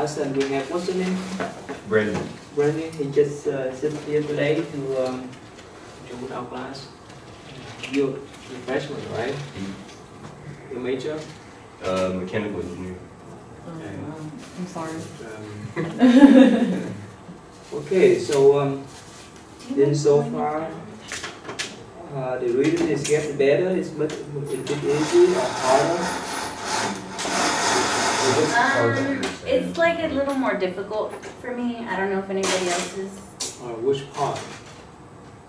class, and we have, what's your name? Brandon. Brandon. He just sits here today to join our class. You're a freshman, right? Your major? Mechanical engineer. I'm sorry. Okay, so then so far the reading is getting better. It's much a bit easy or harder. It's like a little more difficult for me. I don't know if anybody else is. Which part?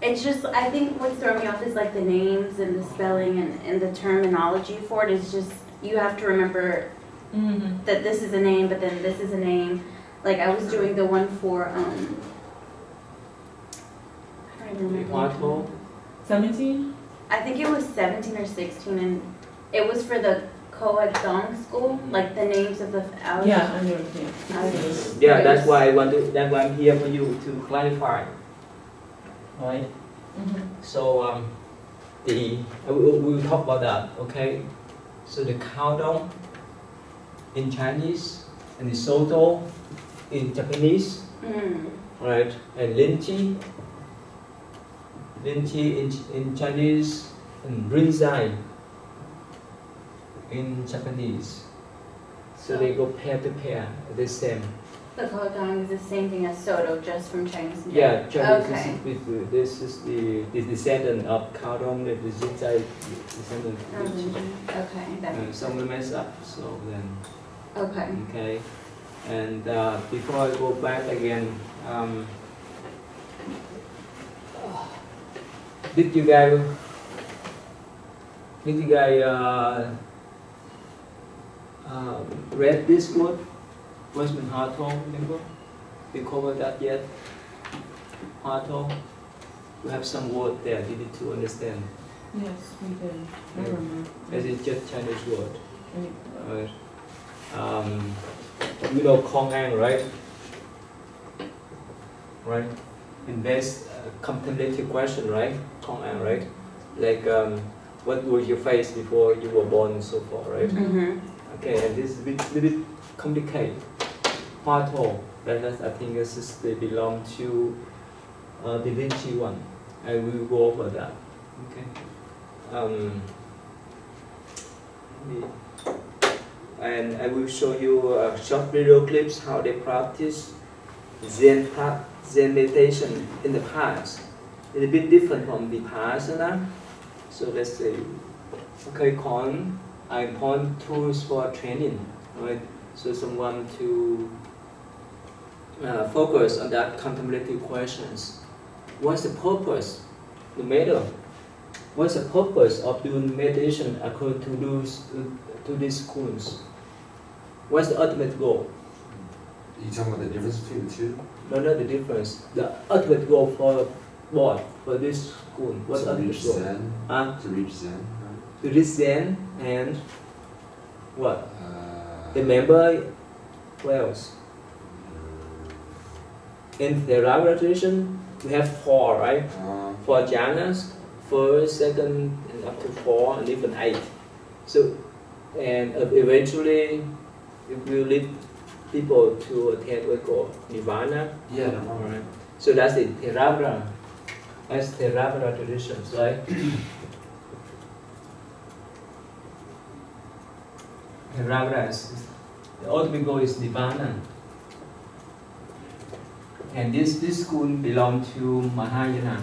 It's just, I think what's throwing me off is like the names and the spelling and the terminology for it is just, you have to remember that this is a name, but then this is a name. Like I was doing the one for, I don't even remember. 17? I think it was 17 or 16, and it was for the co-ed dong school, like the names of the Yeah, I know. Yeah, that's why I want to. That's why I'm here for you to clarify. Right. So we'll talk about that. Okay. So the countdown in Chinese and the soto in Japanese, right? And linchi in Chinese, and rinzai in Japanese. So they go pair to pair, the same. The kodong is the same thing as soto, just from Chinese. Yeah, Chinese. Okay. This is the descendant of Kaodong, the rinzai descendant. Okay, that Some mess up, so then. okay. Okay. And before I go back again, did you guys read this word? Westman Harto, remember? We covered that yet? Harto? We have some word there, you need to understand. Yes, we did. I remember. It's just Chinese word. Right. You know Kong Ang, right? Right? In best contemplative question, right? Kong Ang, right? Like, what was your face before you were born and so forth, right? Okay, and this is a bit complicated. Harto, that is, I think this is, they belong to Da Vinci one. I will go over that. Okay. And I will show you short video clips how they practice Zen meditation in the past. It's a bit different from Vipassana. So let's say, okay, I point tools for training, right? So someone to focus on that contemplative questions. What's the purpose? No matter. What's the purpose of doing meditation according to these schools? What's the ultimate goal? Are you talking about the difference between the two? No, not the difference. The ultimate goal for what? For this school. What's the ultimate goal? Zen. To reach Zen. Right? To reach Zen and what? Remember what else? In Theravada tradition, we have 4, right? 4 jhanas, first, second, and up to 4, and even 8. So, and eventually, it will lead people to attain what we call nirvana. Yeah, no problem. Right. So that's the Theravada. That's Theravada traditions, right? Theravada is the ultimate goal is nirvana. And this school belongs to Mahayana.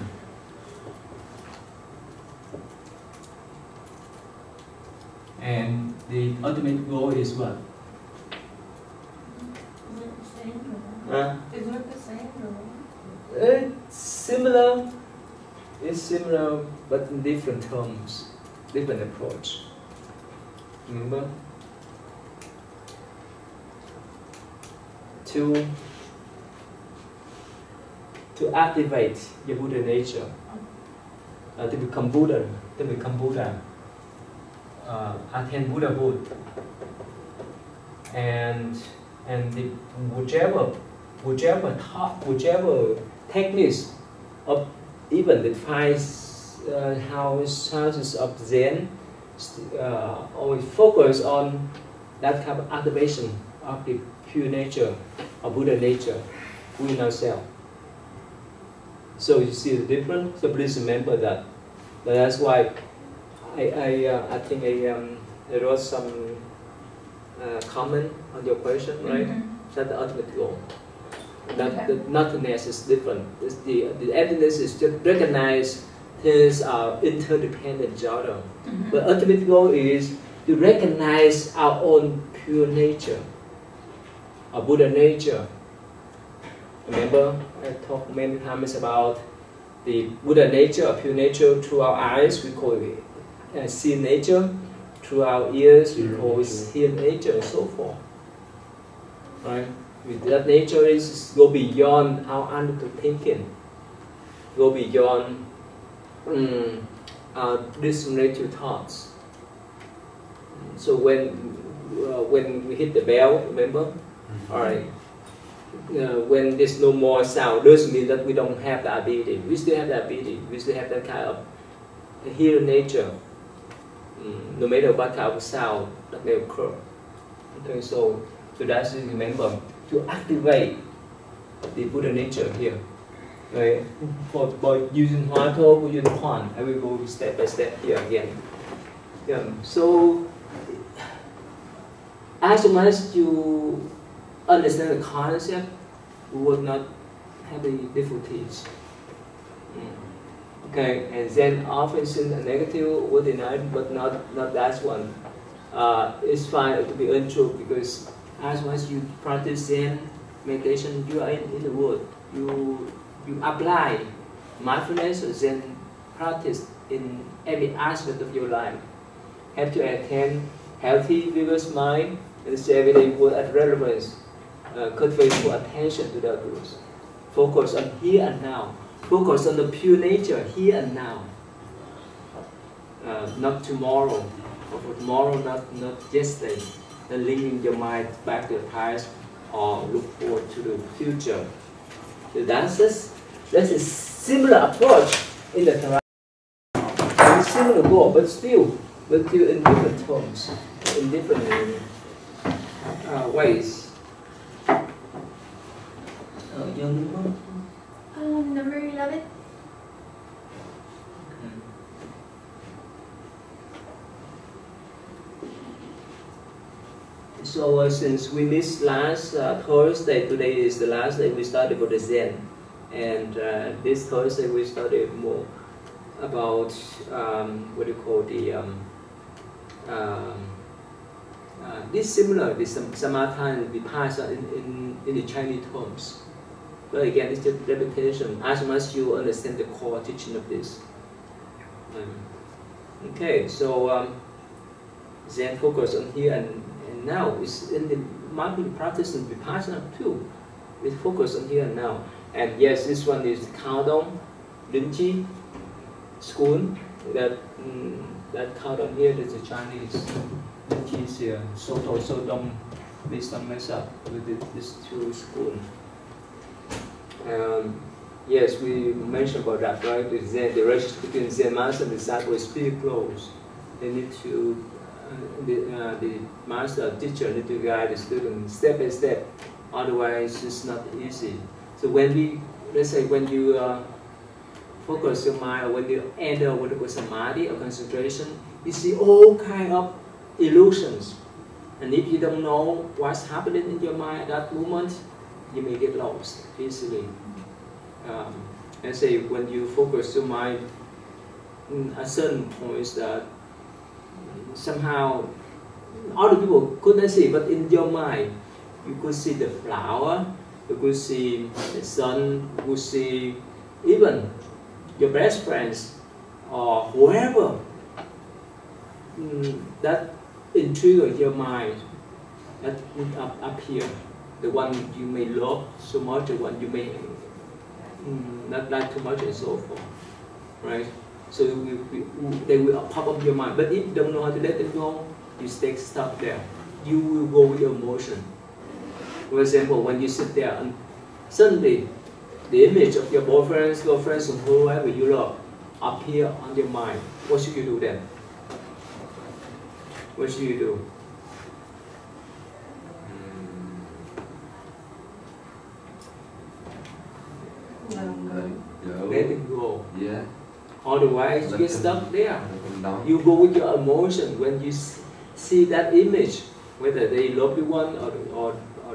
And the ultimate goal is what? Is it the same or Is it the same or It's similar. It's similar, but in different terms, different approach. Remember? To activate your Buddha nature, to become Buddha, attain Buddhahood, and whichever techniques of even the 5 houses of Zen, always focus on that kind of activation of the pure nature or Buddha nature within ourselves. So you see the difference. So please remember that. But that's why I think I wrote some comment on your question, right? That's the ultimate goal. That the nothingness is different. It's the emptiness is just recognize things are interdependent each other. But ultimate goal is to recognize our own pure nature, our Buddha nature. Remember, I talked many times about the Buddha nature, or pure nature, through our eyes, we call it see nature, through our ears, we call it hear nature, and so forth. Right? That nature is go beyond our analytical thinking, go beyond our discriminative thoughts. So when we hit the bell, remember, all right. When there's no more sound, doesn't mean that we don't have the ability. We still have the ability. We still have that kind of hear nature, no matter what kind of sound that may occur. Okay, so that's remember to activate the Buddha nature here. Right? For using Hoa Tho, using Quan, I will go step by step here again. Yeah. So as much as you understand the concept, we will not have any difficulties. Okay, and then often seen a negative or denied, but not that one. It's fine to be untrue because as much as you practice Zen meditation, you are in the world. You apply mindfulness or Zen practice in every aspect of your life. Have to attain healthy, vigorous mind and stay every day with at relevance. Cultivate full attention to that rules. Focus on here and now. Focus on the pure nature here and now. Not tomorrow, or for tomorrow, not yesterday. Then linking your mind back to the past or look forward to the future. So that's a similar approach in the Theravada. Similar goal, but still in different terms, in different ways. Number 11. So since we missed last Thursday, today is the last day we started for the Zen, and this Thursday we started more about what do you call the this similar the Samatha and Vipassana in the Chinese terms. But again, it's just repetition as much as you understand the core teaching of this. Okay, so Zen focus on here and now. It's in the mindful practice in Vipassana too. We focus on here and now. And yes, this one is Kaodong Rinchi school. That Kaodong here is the Chinese. Rinchi is here. Soto, Sodong. Please don't mess up with these two schools. Yes, we mentioned about that, right? The relationship between Zen master and disciple is pretty close. They need to, the master, teacher need to guide the student step by step. Otherwise, it's not easy. So when let's say when you focus your mind, or when you enter what we call samadhi or concentration, you see all kind of illusions. And if you don't know what's happening in your mind at that moment, you may get lost easily. Let's say when you focus your mind at certain points that somehow other people couldn't see, but in your mind you could see the flower, you could see the sun, you could see even your best friends or whoever that intrigue your mind that would appear. The one you may love so much, the one you may not like too much, and so forth, right? So they will pop up your mind. But if you don't know how to let them go, you stay stuck there. You will go with your emotion. For example, when you sit there and suddenly the image of your boyfriends, girlfriends, or whoever you love appear on your mind, what should you do then? What should you do? Let 'em go. Go. let it go. Yeah. Otherwise, you Let get them- stuck there. Let them down. You go with your emotion when you see that image, whether they love you one or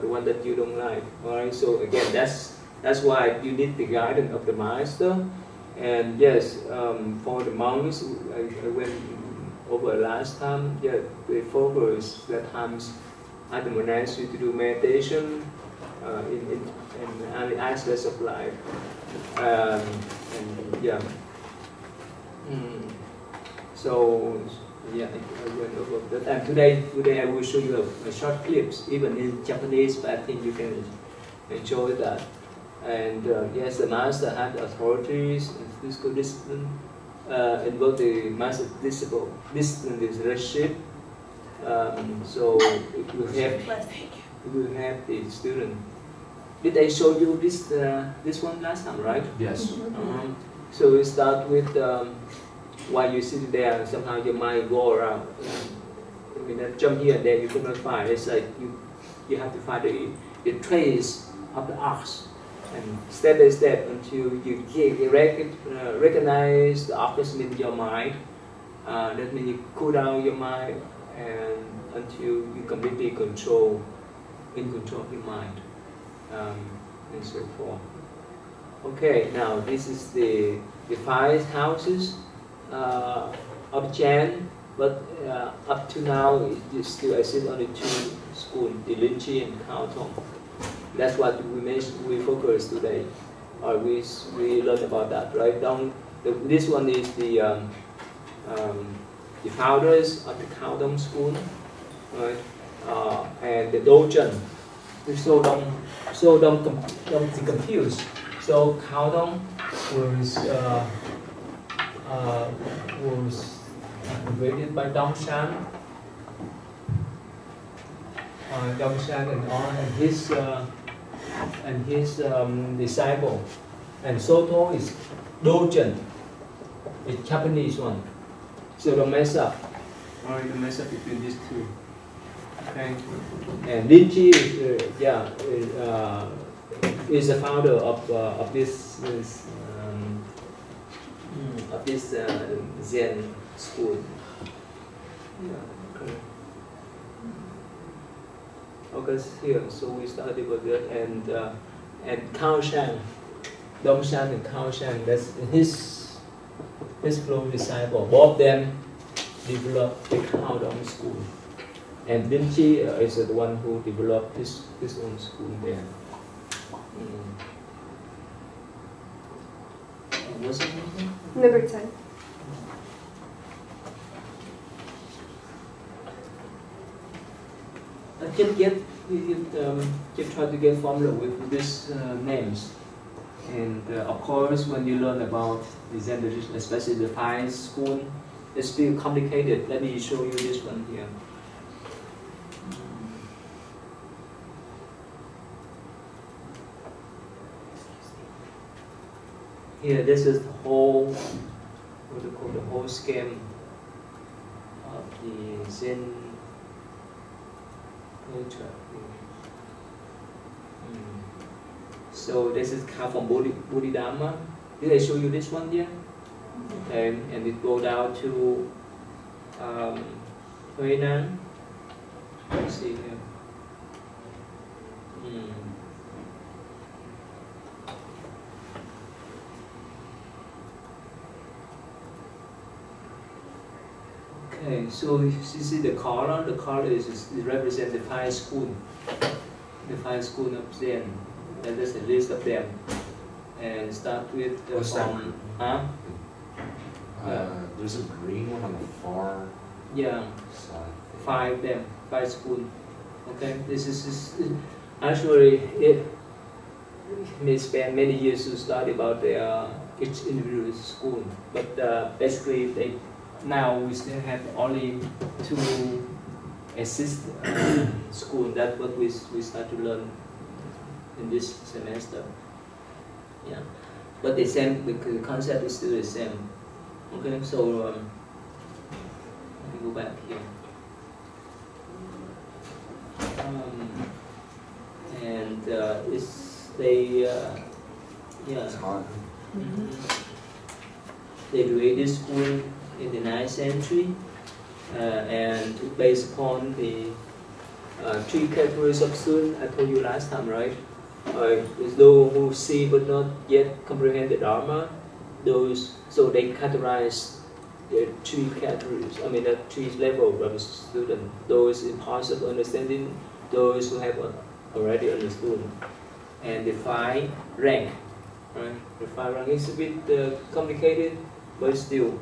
the one that you don't like. Alright, so again, that's why you need the guidance of the master. And yes, for the monks, I went over last time. Yeah, they focus that times at the monastery to do meditation in any aspects of life. And yeah. So yeah, I went over that. And today I will show you a short clips, even in Japanese, but I think you can enjoy that. And yes, the master had authorities and physical discipline, involved the master discipline is relationship. So it will have the student. Did I show you this one last time, right? Yes. So we start with while you sit there, somehow your mind go around. I mean, jump here and there, you cannot find. It's like you have to find the trace of the arcs, and step by step until you recognize the arcs in your mind. That means you cool down your mind, and until you completely in control of your mind, and so forth. Okay, now this is the 5 houses of Chen, but up to now it still exists only 2 schools, the Linchi and Khao Thong. That's what we focus today, or we learn about that, right? This one is the founders of the Khao Thong school, right? And the Dogen. So don't be confused. So Khao Thong was created by Dongshan. Dongshan and his disciple. And Soto is Dogen, the Japanese one. So don't mess up. Alright, don't mess up between these 2. Okay. And Linchi is the founder of this Zen school. Yeah, okay. Okay, here, so we started with that, and Khao Shan, Dongshan and Khao Shan, that's his close disciple. Both of them developed the Khao Thong school, and Linchi is the one who developed his own school there. What's it? Number 10. Just try to get familiar with these names, and of course, when you learn about the Zen tradition, especially the 5 school, it's still complicated. Let me show you this one here. Here, this is the whole, what do you call the whole scheme of the Zen culture. So this is come from Bodhidharma. Did I show you this one here? Okay, and it go down to Huainan. Let's see here. Okay, so you see the color. The color is represent the 5 schools. The 5 schools of Zen. And there's a list of them. And start with the from. There's a green one on the far side. 5 schools. Okay, this is actually it may spend many years to study about each individual school, but basically now we still have only 2 assist school. That's what we start to learn in this semester. Yeah, but the concept is still the same. Okay, so let me go back here. And Yeah. It's hot. They created this school in the 9th century, and based upon the 3 categories of students I told you last time, right? There's those who see but not yet comprehend the Dharma. So they categorize the 3 categories. I mean, the 3 levels of student. Those in partial understanding, those who have already understood, and the 5 rank. Right? The 5 rank is a bit complicated, but still,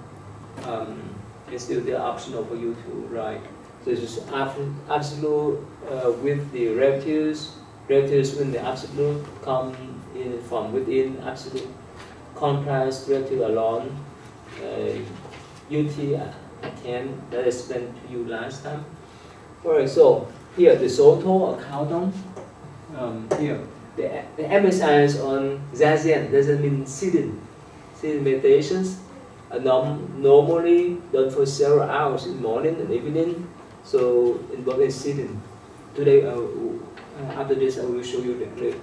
it's still the optional for you to write. So it's just absolute with the relatives. Relatives when the absolute come in from within absolute. Contrast relative alone. UT attend that I explained to you last time. Alright, so here the Soto or Kaodong. Here the emphasis on Zazen doesn't mean sitting. Sitting meditations are normally done for several hours in morning and evening. So involving sitting. Today, after this, I will show you the clip.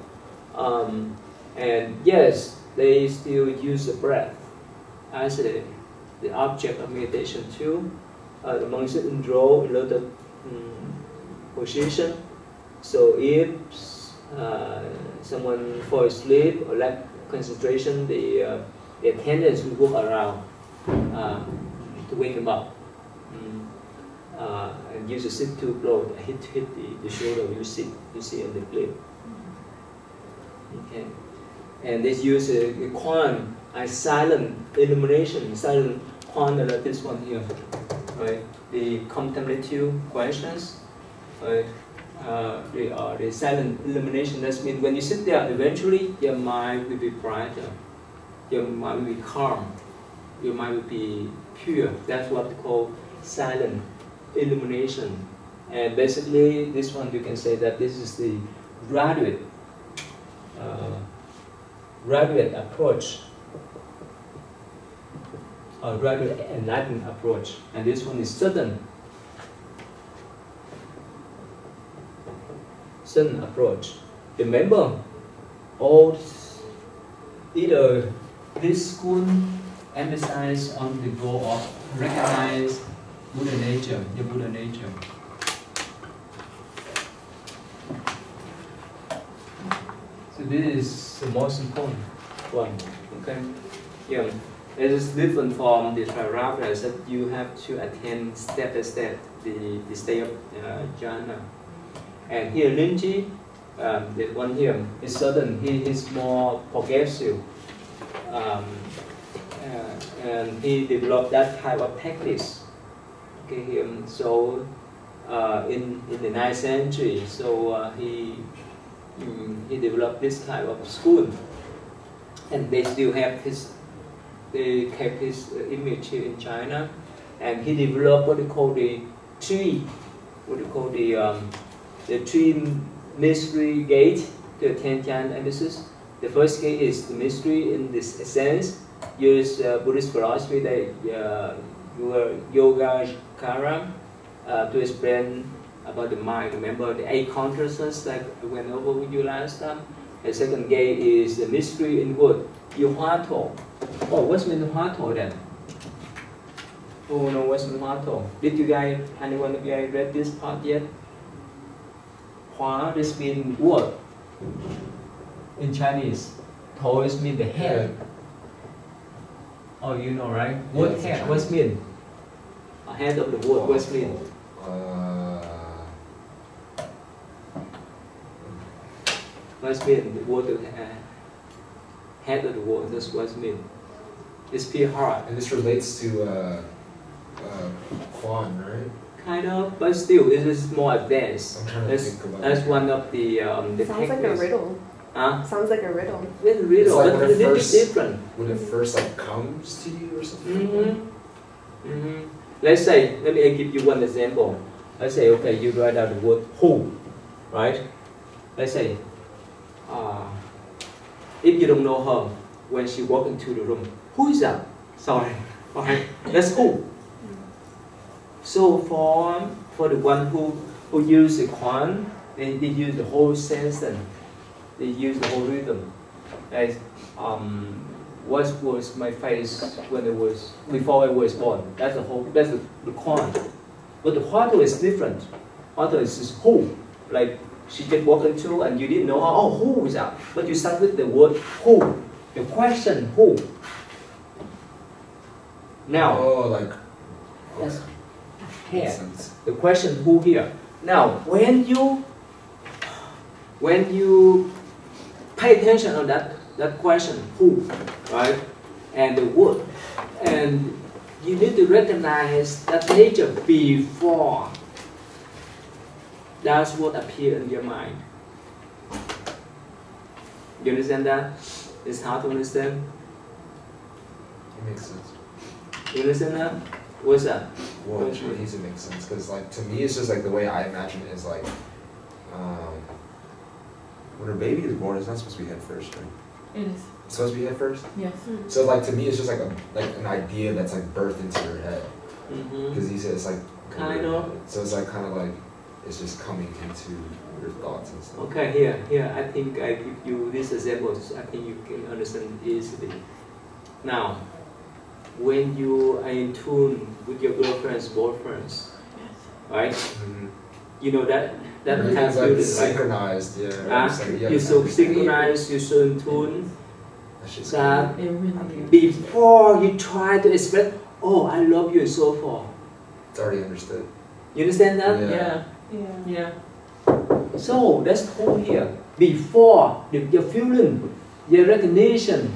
And yes, they still use the breath as the object of meditation too. The monks enroll in a lot of position. So if someone falls asleep or lack concentration, the attendants will walk around to wake him up. And use a sit to blow, hit the shoulder. You see in the clip. Okay, and they use a Quan as silent illumination, silent Quan like this one here, right? The contemplative questions, right? They are the silent illumination. That means when you sit there, eventually your mind will be brighter, your mind will be calm, your mind will be pure. That's what we call silent illumination. And basically, this one you can say that this is the graduate approach, or graduate enlightened approach. And this one is sudden approach. Remember, either this school emphasize on the goal of recognize Buddha nature, the Buddha nature. So this is the most important one. Okay, yeah. It is different from the Trirathlon that you have to attend step by step the state of jhana. And here Rinji, the one here is sudden. He is more progressive, and he developed that type of techniques. Okay, so in the 9th century, so he developed this type of school, and they still have they kept his image here in China, and he developed what they call the three mystery gate to attain jhana emphasis. The first gate is the mystery in this sense. Use Buddhist philosophy, your Yogacara, to explain about the mind. Remember the 8 consciousness that I went over with you last time. The second gate is the mystery in wood. Yuhato. Oh, what's mean Yuhato then? Oh no, what's Yuhato? Did you guys, anyone of you guys read this part yet? Hua, this means wood in Chinese. To means the head. Oh, you know, right? Wood head, what's mean? A head of the wood, what's mean? What's mean? The wood, head of the wood, that's what's mean. It's pretty hard. And this relates to Quan, right? Kind of, but still, it is more advanced. I'm trying to think about that's it. one of the Sounds like a techniques. riddle. Huh? Sounds like a riddle. It's a riddle, It's like but when it's a it little bit first- different. When it first like comes to you or something? Let's say, let me give you one example. Let's say, okay, you write down the word who, right? Let's say, if you don't know her, when she walked into the room, who is that? Sorry, alright, that's who. So for the one who use the Quan, they use the whole sentence, they use the whole rhythm. Like, what was my face when it was before I was born? That's the con. But the Hwato is different. Hwato is just who, like she just walked into and you didn't know, oh, who is that? But you start with the word who, the question who. Now, Oh, like. yes, Makes here, sense. the question who here. Now, when you pay attention on that question who, right, and the word, and you need to recognize that nature before. That's what appears in your mind. You understand that? It's hard to understand. It makes sense. You understand that? What's that? Well, what he said makes sense because, like, to me, it's just like the way I imagine it is like, when a baby is born, it's not supposed to be head first, right? It is. It's supposed to be head first. Yes. So, like, to me, it's just like an idea that's like birthed into your head. Mm-hmm. Because he said it's like. Kind of. So it's like kind of like it's just coming into your thoughts and stuff. Okay, here, I think I give you these examples. I think you can understand easily. Now, when you are in tune with your girlfriends, boyfriends, right? Mm-hmm. You know that Everything's kind of like feeling, right? synchronized, yeah. It's like, You're so synchronized, you're so in tune That shit's that It really is. before you try to express, oh, I love you and so forth. It's already understood. You understand that? Yeah. Yeah. Yeah. Yeah. So that's whole here. Before your feeling, your recognition,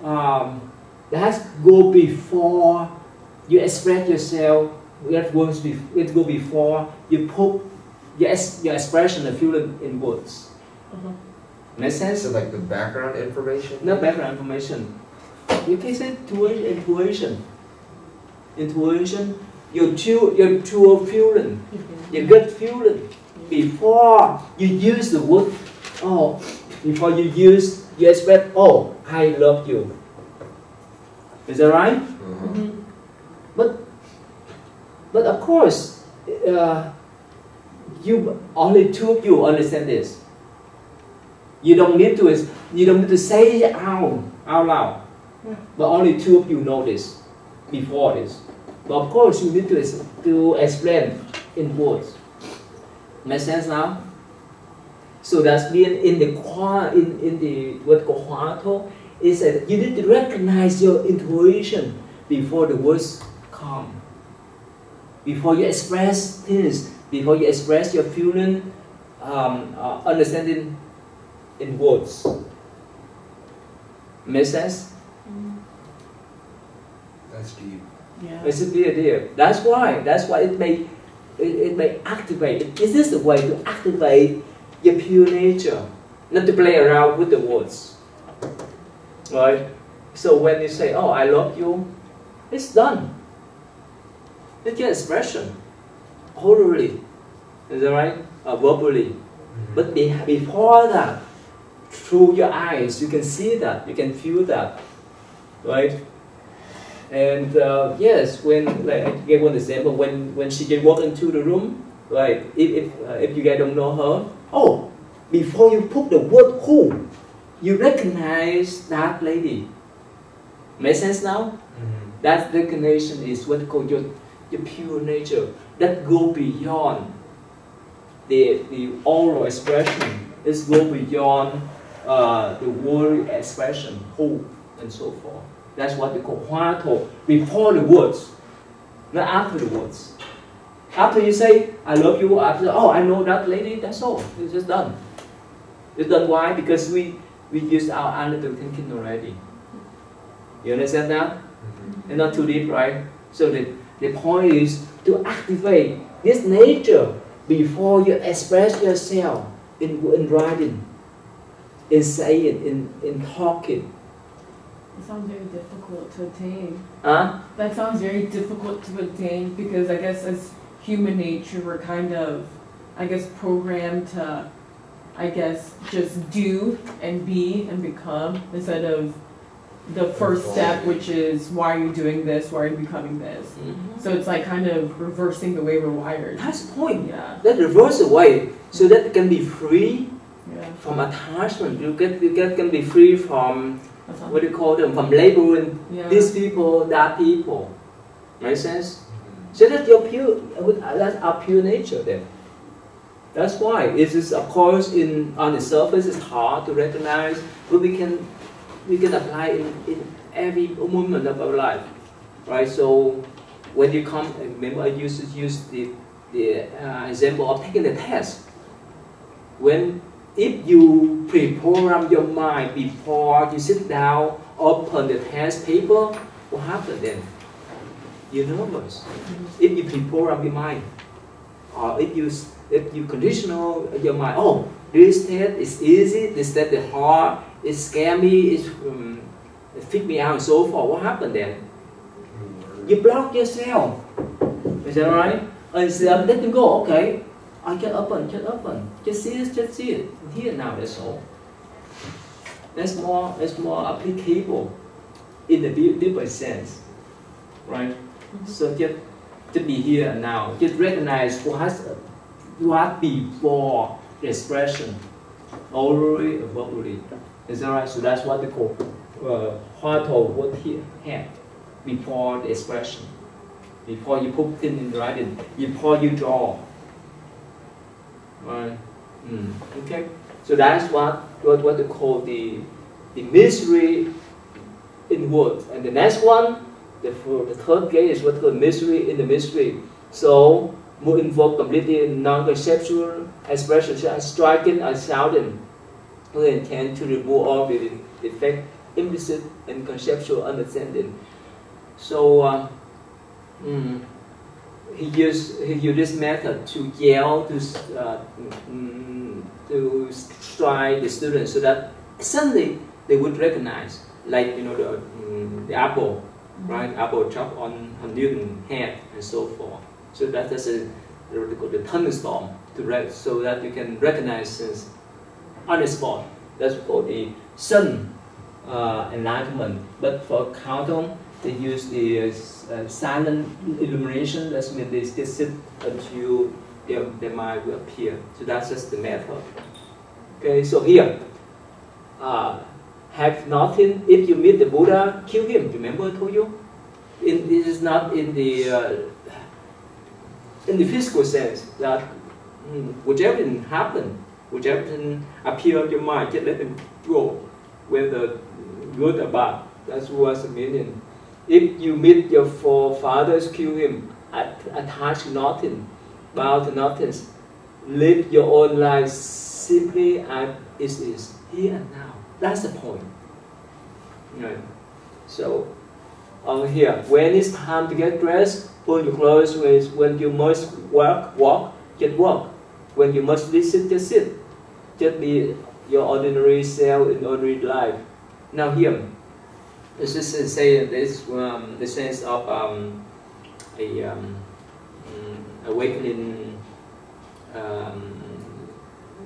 that go before you express yourself. It go before you put your expression and feeling in words. Make sense? So like the background information? No background information. You can say intuition. Intuition. Your true feeling. Your gut feeling. Before you use the word, oh, before you express, oh, I love you. Is that right? But of course, you only two of you understand this. You don't need to say it out loud. But only two of you know this before this. But of course, you need to explain in words. Make sense now? So that's being in the word called Hwato is that you need to recognize your intuition before the words come. Before you express things, before you express your feeling, understanding in words. Make sense? That's deep. Yeah. It's a big idea. That's why it may activate. This is the way to activate your pure nature, not to play around with the words. Right? So when you say, "Oh, I love you," it's done. It's your expression, orally, is that right? Verbally. But before that, through your eyes, you can see that, you can feel that, right? And yes, when like I gave one example, when she just walked into the room, like if you guys don't know her, oh, before you put the word who, you recognize that lady. Make sense now? That recognition is what called your pure nature that go beyond the oral expression. It's go beyond the word expression, who and so forth. That's what we call Hwato, before the words, not after the words. After you say, I love you, after, oh, I know that lady, that's all. It's just done. It's done why? Because we used our analytical thinking already. You understand that? It's not too deep, right? So the point is to activate this nature before you express yourself in writing, in saying, in talking. It sounds very difficult to attain. Huh? That sounds very difficult to attain because I guess as human nature we're kind of, I guess, programmed to, I guess, just do and be and become instead of the first step, which is why are you doing this, why are you becoming this. So it's like kind of reversing the way we're wired. That's the point. Yeah. That reverse the way so that it can be free from attachment. You can be free from what do you call them? From labeling these people, that people. Make sense? So that's that's our pure nature then. That's why it is, of course, on the surface it's hard to recognize, but we can apply in every moment of our life, right? So when you come, remember I used to use the example of taking the test. If you pre-program your mind before you sit down, open the test paper, what happens then? You're nervous. If you pre-program your mind, or if you conditional your mind, oh, this test is easy, this test is hard, it scares me, it freaks me out, and so forth. What happens then? You block yourself. Is that right? Instead of letting go, okay, I can open, just see it, here now, that's all. That's more applicable in the deeper sense, right? So just be here and now. Just recognize what before the expression, orally and verbally. Is that right? So that's what they call heart or what here, hand, before the expression. Before you put things in writing, before you draw. Right? Okay. So that's what they call the mystery in words. And the next one, the third gate is what called mystery in the mystery. So more involved completely non-conceptual expressions are striking and sounding. We intend to remove all the defect, implicit and conceptual understanding. So he used this method to yell, to strike the students, so that suddenly they would recognize, like the apple, right? Apple dropped on Newton's head and so forth. So that's the thunderstorm so that you can recognize things on the spot. That's called the sudden enlightenment. But for Carlton, they use the silent illumination. That means they just sit until their mind will appear. So that's just the method. Okay, so here, have nothing. If you meet the Buddha, kill him. Remember I told you? This is not in the physical sense that whichever thing happen, whichever thing appear in your mind, just let them go, whether good or bad. That's what's the meaning. If you meet your forefathers, kill him. Attach nothing, bow to nothing. Live your own life simply as it is, here and now. That's the point. Right. So, on here, when it's time to get dressed, put your clothes. When you must walk, just walk. When you must sit, just sit. Just be your ordinary self in ordinary life. Now here, let's just say this the sense of awakening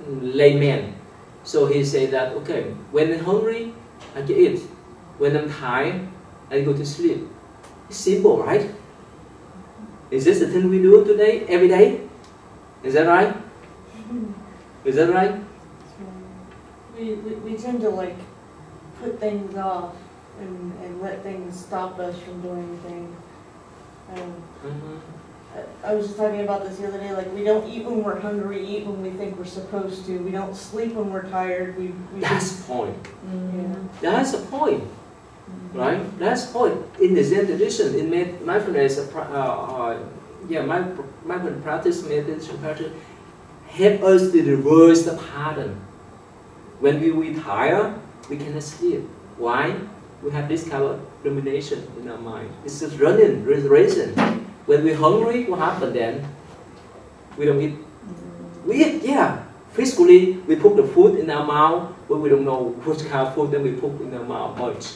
layman. So he said that, okay, when I'm hungry, I can eat. When I'm tired, I go to sleep. It's simple, right? Is this the thing we do today, every day? Is that right? Is that right? We tend to like put things off and let things stop us from doing things. I was just talking about this the other day, like we don't eat when we're hungry, eat when we think we're supposed to. We don't sleep when we're tired. That's the point. Yeah. That's the point. Right? That's the point. In the Zen tradition, in mindfulness, mindfulness practice, meditation practice, help us to reverse the pattern. When we tire, we cannot sleep. Why? We have this kind of rumination in our mind. It's just running, racing. When we're hungry, what happens then? We don't eat. We eat, yeah. Physically, we put the food in our mouth, but we don't know which kind of food that we put in our mouth much.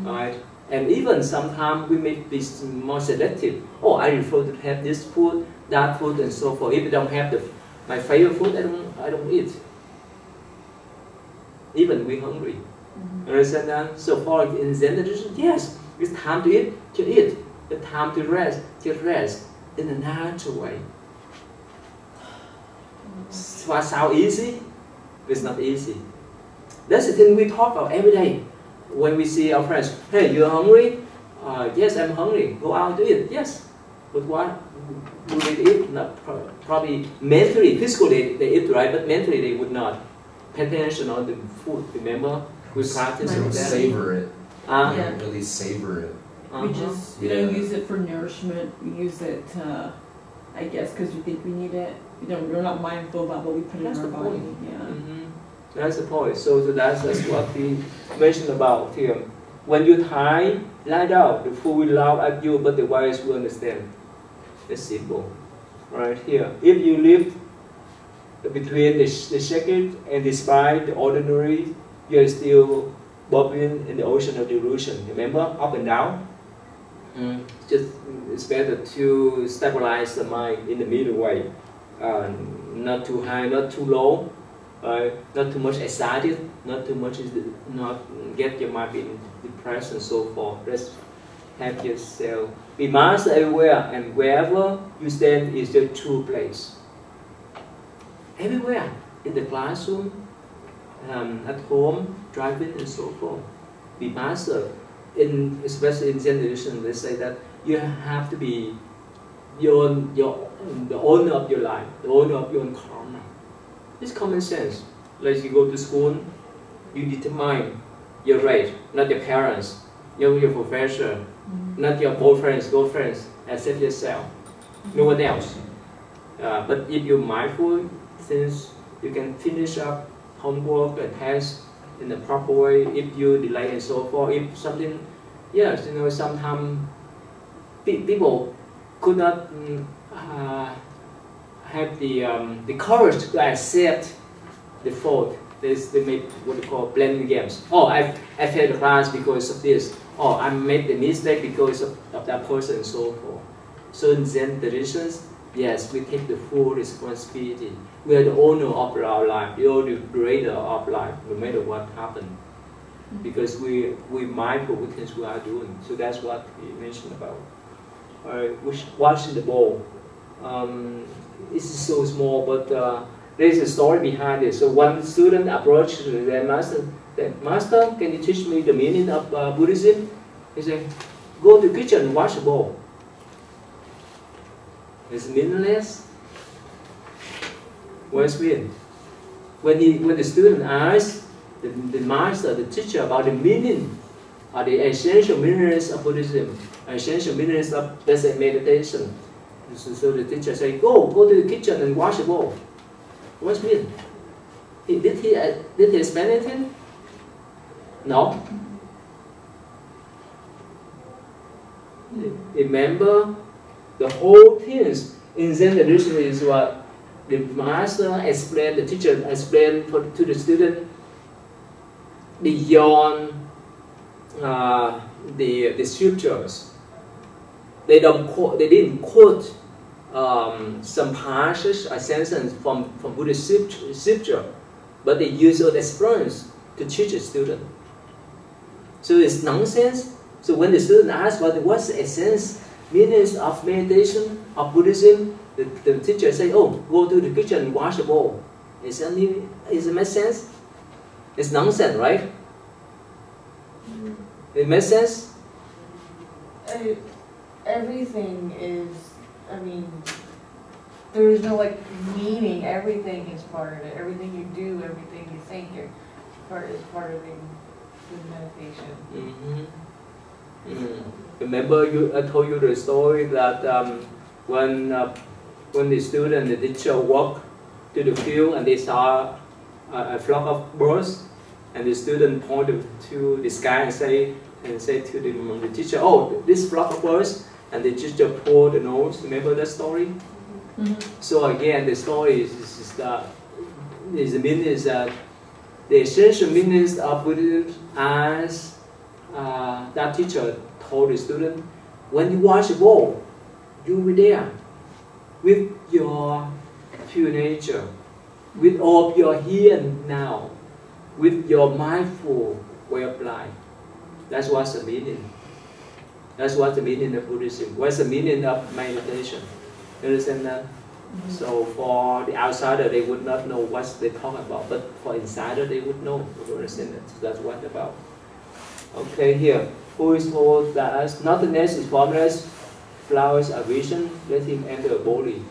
Right? And even sometimes we may be more selective. Oh, I prefer to have this food, that food, and so forth. If I don't have my favorite food, I don't eat. Even we're hungry. Understand that? So for in Zen tradition, yes, it's time to eat, to eat. It's time to rest in a natural way. What sounds easy? It's not easy. That's the thing we talk about every day. When we see our friends, hey, you're hungry? Yes, I'm hungry. Go out to eat. Yes. But what do they eat? Not probably mentally, physically they eat, right? But mentally they would not pay attention on the food. Remember, we practice They don't that. savor it. They Yeah. don't really savor it. We just, you know, Yeah. use it for nourishment. We use it, I guess, because we think we need it. You know, we're not mindful about what we put That's in our the body. point. Yeah. That's the point. So that's what we mentioned about here. When you tie, lie down, the fool will laugh at you, but the wise will understand. It's simple. Right here. If you live between the sacred and despite the ordinary, you are still bobbing in the ocean of delusion. Remember, up and down? Just it's better to stabilize the mind in the middle way. Not too high, not too low. Not too much excited, not too much, not get your mind in depressed and so forth. Just have yourself be master everywhere, and wherever you stand is your true place. Everywhere, in the classroom, at home, driving and so forth. Be master. Especially in Zen tradition, they say that you have to be the owner of your life, the owner of your own karma. It's common sense. Like you go to school, you determine your rate, not your parents, your professor, not your boyfriends, girlfriends, except yourself. No one else. But if you're mindful, since you can finish up homework and tasks in the proper way, if you delay and so forth, if something, yes, you know, sometimes people could not have the courage to accept the fault. They make what they call blending games. Oh, I failed the class because of this. Oh, I made the mistake because of that person and so forth. So in Zen traditions, yes, we take the full responsibility. We are the owner of our life, the operator of life, no matter what happened. Because we're mindful of things we are doing. So that's what we mentioned about. Washing the bowl. This is so small, but there's a story behind it. So one student approached their master. Master, can you teach me the meaning of Buddhism? He said, go to the kitchen and wash the bowl. It's meaningless. What's mean? When the student asked the master, the teacher, about the meaning, or the essential meanings of Buddhism, essential meanings of, let's say, meditation. So the teacher said, go to the kitchen and wash the bowl. What's mean? Did he explain anything? No. Remember, the whole things in Zen tradition is what the master explained, the teacher explained to the student beyond the scriptures. They didn't quote some passage or sentence from Buddhist scripture, but they use the experience to teach a student. So it's nonsense. So when the student asks what's the essence, meanings of meditation, of Buddhism, the teacher say, oh, go to the kitchen and wash the bowl. Does it make sense? It's nonsense, right? It makes sense? Everything is, I mean, there is no like meaning. Everything is part of it. Everything you do, everything you think, is part of the meditation. Remember, I told you the story that when the student and the teacher walked to the field and they saw a flock of birds, and the student pointed to the sky and said to the teacher, "Oh, this flock of birds," and the teacher pulled the nose. Remember that story? So again, the story is that the meaning is that the essential meanings of Buddhism, as that teacher told the student, when you wash a bowl, you will be there with your pure nature, with all of your here and now, with your mindful way of life. That's what's the meaning. That's what's the meaning of Buddhism. What's the meaning of meditation? You understand that? So for the outsider, they would not know what they talk about, but for insider, they would know. They would understand it. So that's what about. Okay, here. Who is told that nothingness is formless, flowers are vision, let him enter a body.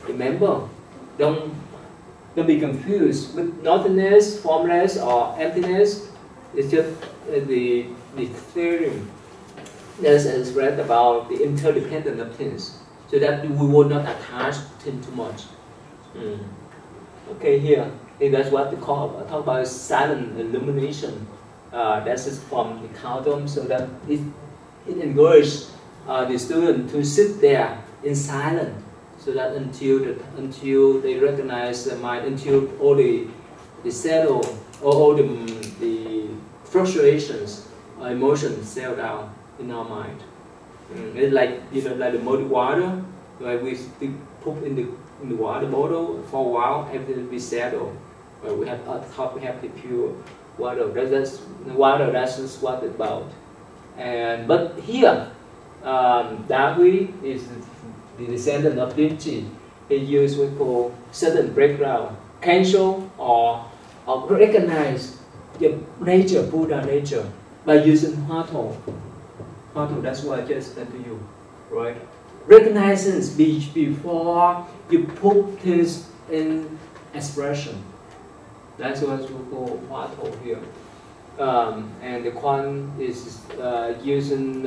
Remember, don't be confused with nothingness, formless, or emptiness. It's just the theory that is read about the interdependence of things, so that we will not attach things too much. Okay, here, that's what they talk about silent illumination. That is from the Carlton, so that it encourages the student to sit there in silence, so that until they recognize the mind, until all the settle, all the fluctuations, emotions settle down in our mind. It's like like the muddy water, like we put in the water bottle for a while, everything will be settled. We have at the top, we have the pure water. That's the water. That's just what it's about. But here, Darwin is the descendant of Dinchi. He used what we call sudden breakdown, cancel or recognize the nature, Buddha nature, by using Hwato. Hwato, that's what I just said to you, right? Recognizance before you put things in expression. That's what we call Hwato here. And the Quan is using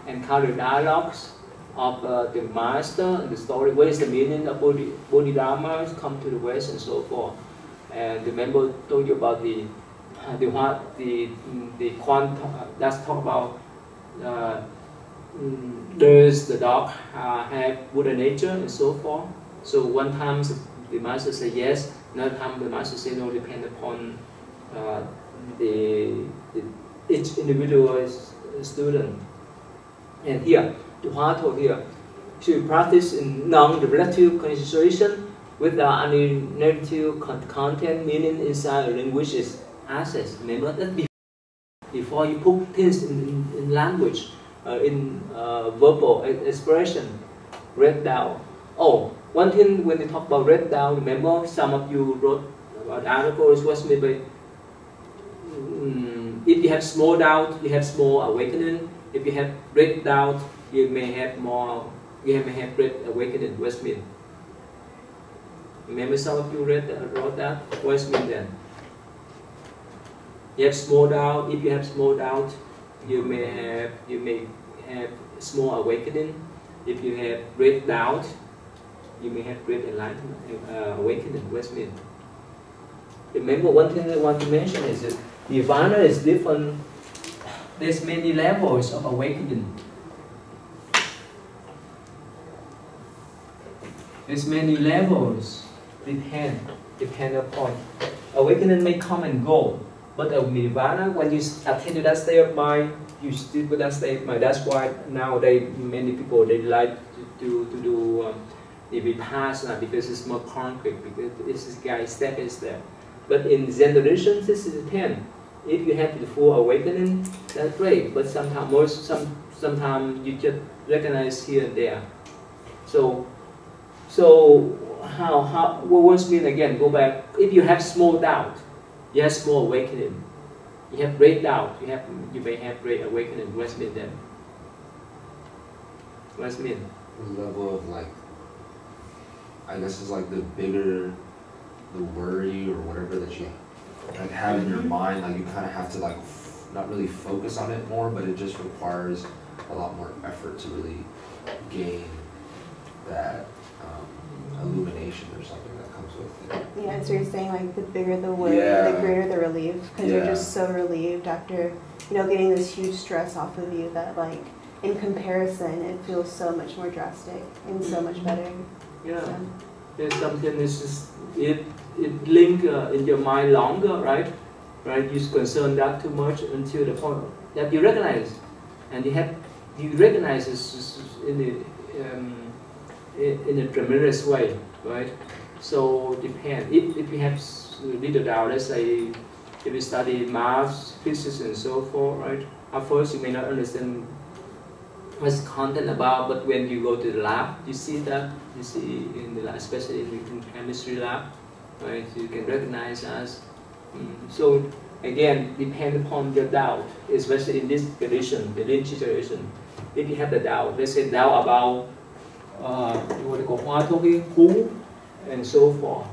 encounter dialogues of the master and the story. What is the meaning of Bodhidharma? Come to the West and so forth. And remember, told you about the Quan. That's talk about does the dog have Buddha nature and so forth. So one time the master said yes. Another time the master said no. Depend upon each individual student. And here, the Hwato here, to practice in non-relative concentration without any negative content, meaning inside a language is access. Remember that before you put things in language, in verbal expression, write down. Oh, one thing when they talk about write down, remember some of you wrote about articles was maybe if you have small doubt, you have small awakening. If you have great doubt, you may have great awakening. What's mean? Remember some of you wrote that? What's mean then? You have small doubt. If you have small doubt, you may have small awakening. If you have great doubt, you may have great enlightenment, awakening. What's mean? Remember, one thing I want to mention is that Nirvana is different. There's many levels of awakening. There's many levels. Depend upon. Awakening may come and go, but Nirvana, when you attain to that state of mind, you still with that state of mind. That's why nowadays many people they like to do the Vipassana, because it's more concrete, because it's guy step by step. But in Zen tradition, this is 10. If you have the full awakening, that's great. But sometimes you just recognize here and there. So what's mean again? Go back. If you have small doubt, you have small awakening. You have great doubt. You may have great awakening. What's mean then? What's mean? The level of I guess it's like the bigger the worry or whatever that you have in your mind, you kind of have to not really focus on it more, but it just requires a lot more effort to really gain that illumination or something that comes with it. Yeah, so you're saying the bigger the worry, the greater the relief, because you're just so relieved after getting this huge stress off of you that in comparison it feels so much more drastic and so much better. Yeah, there's something it link in your mind longer, right? Right, you concern that too much until the point that you recognize, and you recognize this in a tremendous way, right? So depend. If you have little doubt, let's say if you study math, physics, and so forth, right? At first you may not understand what's content about, but when you go to the lab, you see that, you see in the lab, especially in chemistry lab, right? You can recognize us. So again, depend upon your doubt, especially in this tradition, the Lin tradition. If you have the doubt, let's say doubt about what they call Hoa Toki, who, and so forth,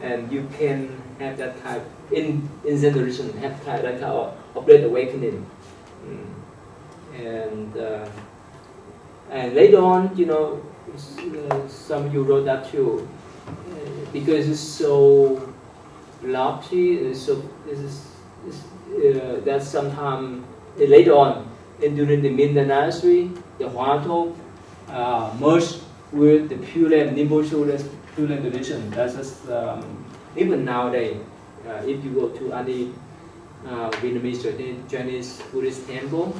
and you can have that type in Zen tradition, have kind of like a great awakening, and later on, you know, some of you wrote that too, because it's so lofty, that sometimes later on, during the Ming Dynasty, the Hoa Tou merged with the Pure Land, Nimbo Pure Land tradition. That's just, even nowadays, if you go to any Vietnamese, Chinese Buddhist temple,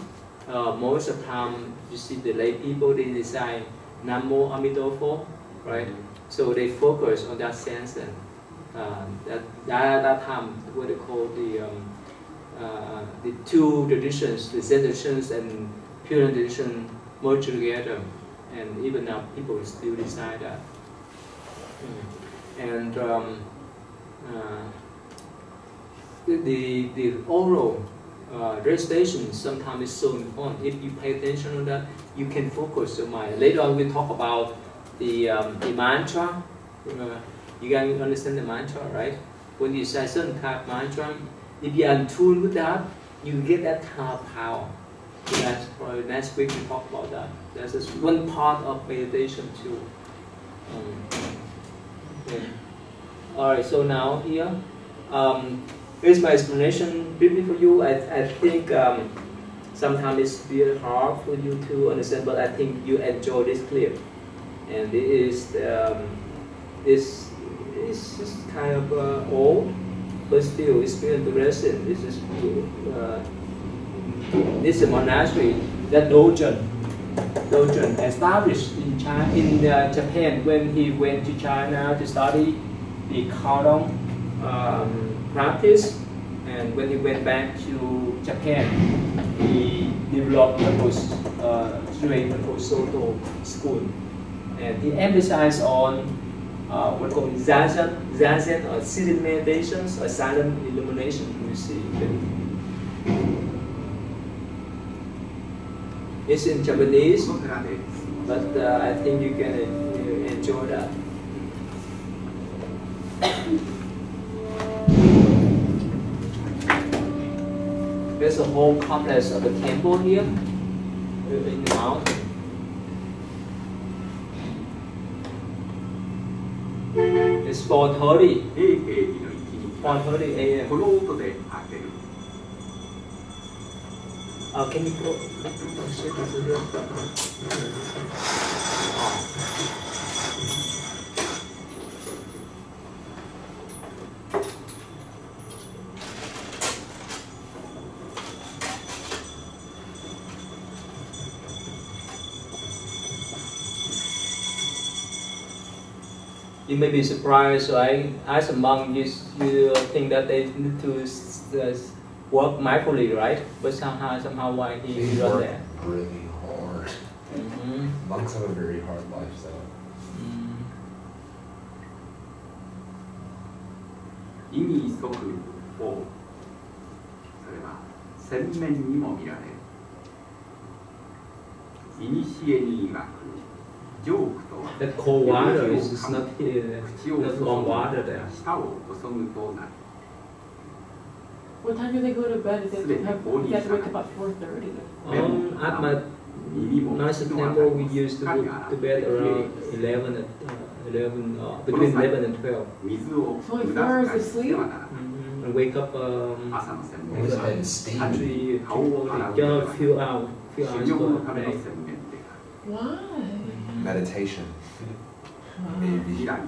most of the time you see the lay people, they decide Namo Amitofo, right? So they focus on that sense, and that time what they call the two traditions, the Zen traditions and Pure Land tradition, merge together, and even now people still decide that. And the oral recitation sometimes is so important. If you pay attention to that, you can focus your mind. Later on, we'll talk about the mantra. You guys understand the mantra, right? When you say certain type of mantra, if you are in tune with that, you get that kind of power. That's probably next week we talk about that. That's just one part of meditation too. Okay. All right. So now here, here's my explanation briefly for you. I think sometimes it's very hard for you to understand, but I think you enjoy this clip, and this is just kind of old, but still it's very interesting. This is a monastery that Dogen established in China, in Japan, when he went to China to study the Kaldong practice, and when he went back to Japan, he developed the Soto school, and he emphasized on what called zazen or silent meditations or silent illumination. You see, it's in Japanese, but I think you can enjoy that. There's a whole complex of a temple here in the mountain. It's 4:30 a.m. Can you go? You may be surprised. So as a monk, you think that they need to work mindfully, right? But somehow why he run there? Really hard. Monks have a very hard lifestyle. 意に即法、それは洗面にも見られる。いにしえに曰く、ジョークとは、 That cold water is not here. 口を There's 注 warm ぐ water there. 舌を注ぐとなる。 What time do they go to bed? Is it have to wake up at 4:30? At my Master temple, we used to go to bed around 11, between 11 and 12. 水を Only 無 4 駄 hours 遣い of しては sleep? ならない。 And wake up 朝の洗 What 面 is は that in steam? 単に顔を洗うので you は know, なく、 few hours 修行のた per めの day. 洗面である。 Why? Meditation. 以来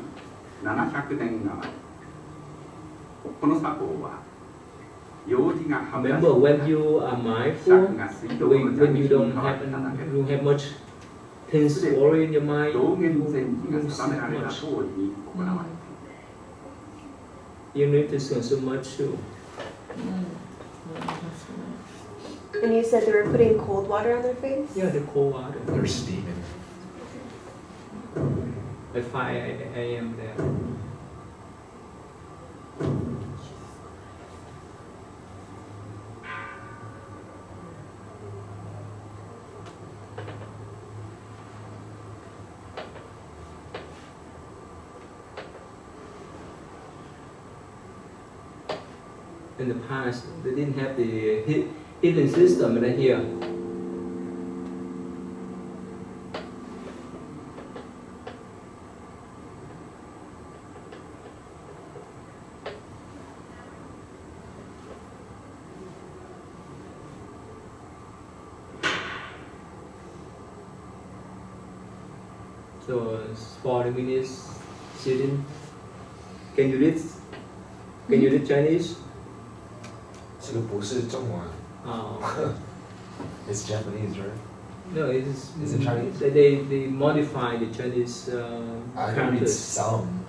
700年余り、この作法は用事がはぶらし Remember, when you are mindful, 尺が水道の when you 蛇 don't に変わっただけ you have much tense worry in your mind, 道元 you 禅師が don't 定めら sleep れた much. 通りに行われて You need to sleep so much too. That's nice. And you said they were putting cold water on their face? Yeah, the cold water. They're steaming. At 5 a.m. there. In the past, they didn't have the heating system right here. So 40 minutes sitting. Can you read? Can you read Chinese? 这个不是中文。 Oh. It's Japanese, right? No, it is. Is it Chinese? They modify the Chinese I can read characters. some.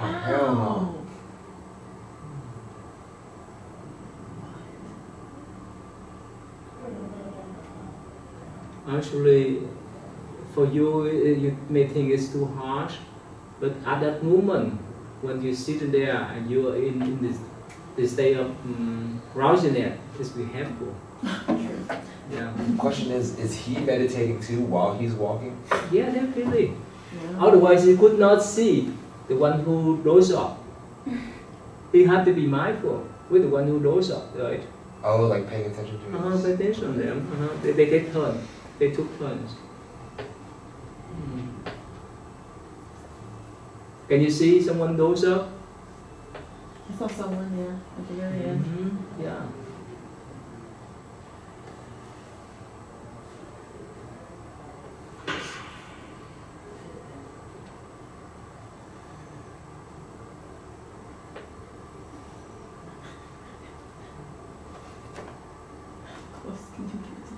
Oh, hell no. Actually, for you, you may think it's too harsh, but at that moment, when you sit there and you are in this state of drowsiness, it's be helpful. Yeah. The question is he meditating too while he's walking? Yeah, definitely. Otherwise, he could not see the one who rose up. He had to be mindful with the one who rose up, right? Oh, like paying attention to his... Pay attention to them. They take turns. They took turns. Can you see someone rose up? I saw someone, yeah, at the very end. Yeah. Close, can you get to?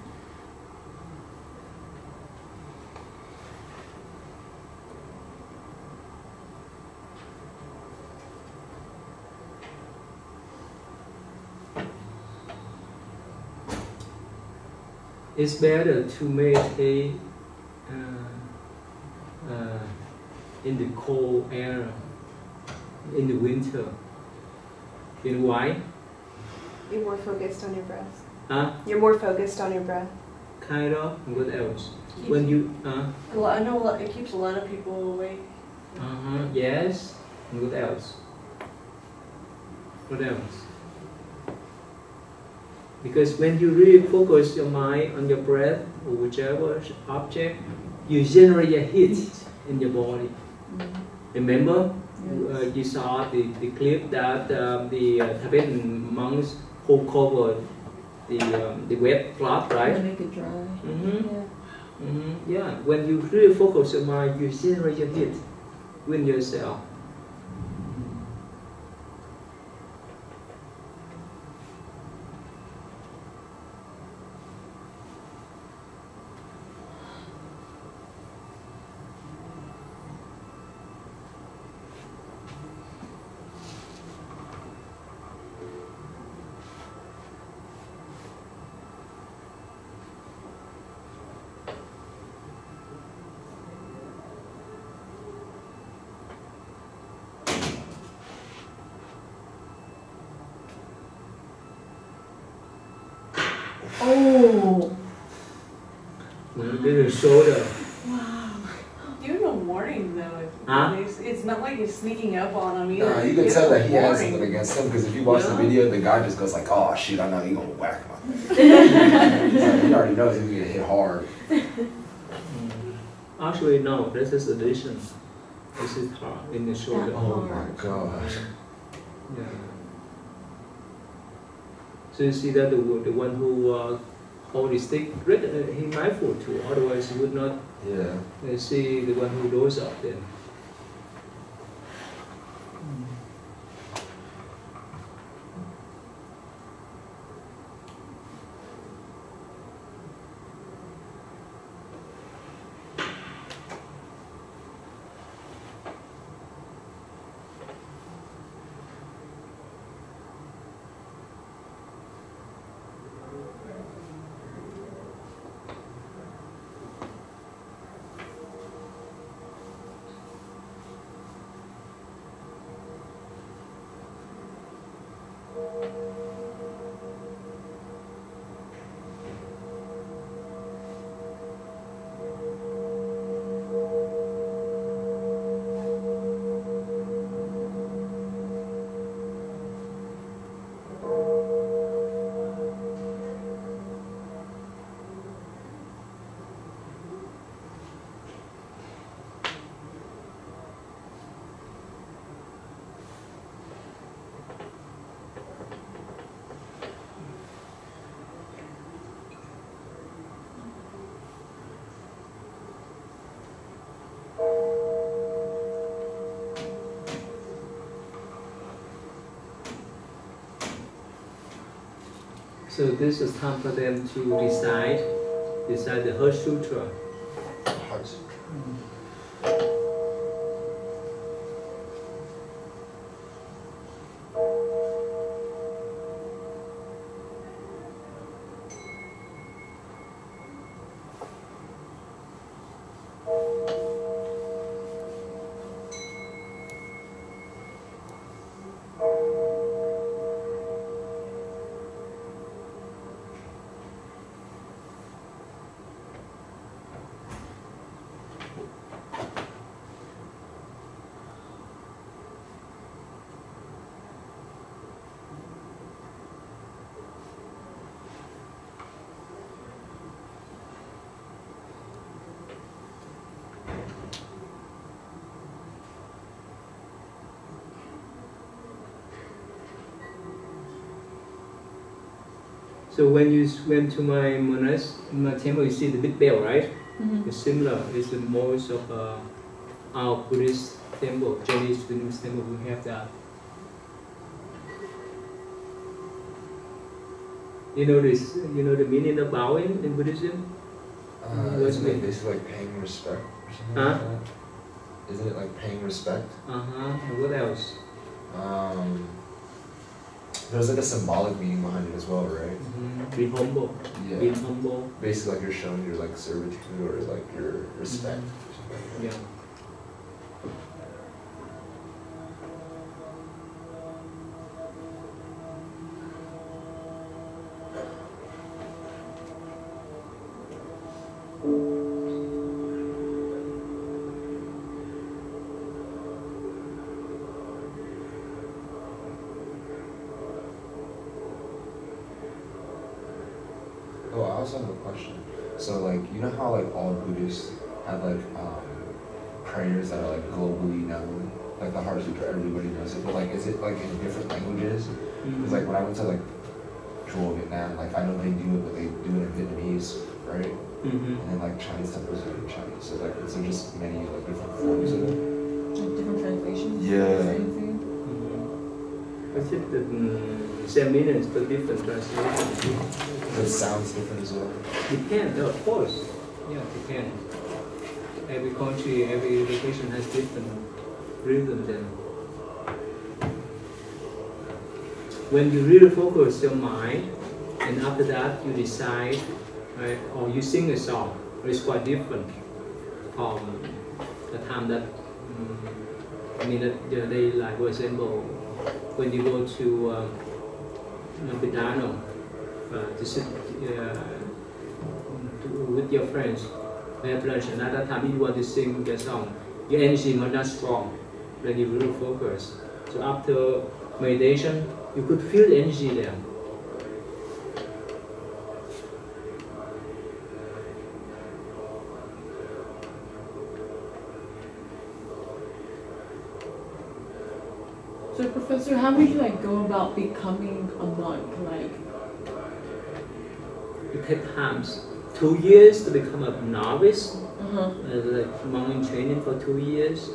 It's better to meditate in the cold air in the winter. You know why? You're more focused on your breath. Huh? You're more focused on your breath. Kind of. What else? When you I know it keeps a lot of people awake. yes. And what else? What else? Because when you really focus your mind on your breath or whichever object, you generate a heat in your body. Remember, you saw the clip that the Tibetan monks who covered the wet cloth, right? To make it dry. Yeah, when you really focus your mind, you generate a heat within yourself. Oh! Little shoulder. Wow. Give him a warning though. Huh? It's not like you're sneaking up on him either. Nah, you can Give tell him a that he has warning. something against him because if you watch the video, the guy just goes like, "Oh shoot, I know he gonna whack my." He already knows he's gonna hit hard. Actually, no, this is addition. This is hard in the shoulder. Oh my gosh. Yeah. So you see that the one who hold the stick, he mindful too. Otherwise, you would not see the one who does up then. So this is time for them to decide the Heart Sutra. Heart Sutra. So when you went to my temple, you see the big bell, right? Mm-hmm. It's similar. It's the most of our Buddhist temple, Chinese Buddhist temple. We have that. You know this? You know the meaning of bowing in Buddhism? Isn't it basically like paying respect or something like that? Isn't it like paying respect? And what else? There's like a symbolic meaning behind it as well, right? Being humble. Yeah. Being humble. Basically, like you're showing your like servitude or like your respect. Or something like that. Yeah. Oh, I also have a question. So like, you know how like all Buddhists have like prayers that are like globally known, like the Heart Sutra, everybody knows it. But like, is it like in different languages? Because like when I went to like Chùa Vietnam, like I know they do it, but they do it in Vietnamese, right? And then like Chinese temples are in Chinese. So like, is there just many like different forms of it? Like different translations? Yeah. I think the same meanings but different translations. It sounds different as well. Depends, of course. Yeah, depends. Every country, every location has different rhythm then. When you really focus your mind, and after that you decide, right, or you sing a song, it's quite different from the time that, your daily life. For example, when you go to Bidano, to sit with your friends, have lunch, and at that time you want to sing the song, your energy is not strong, then you really focus. So after meditation, you could feel the energy there. So Professor, how would you like go about becoming a monk? Like it takes times. 2 years to become a novice, like monk in training for 2 years,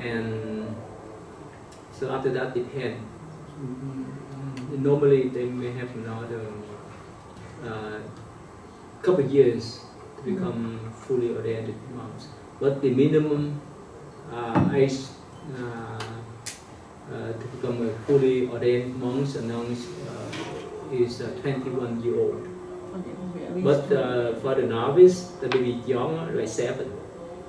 and so after that depend. Normally they may have another couple of years to become fully ordained monks, but the minimum age to become a fully ordained monks and nuns is 21-year-old. Okay, But for the novice, they may be younger, like 7.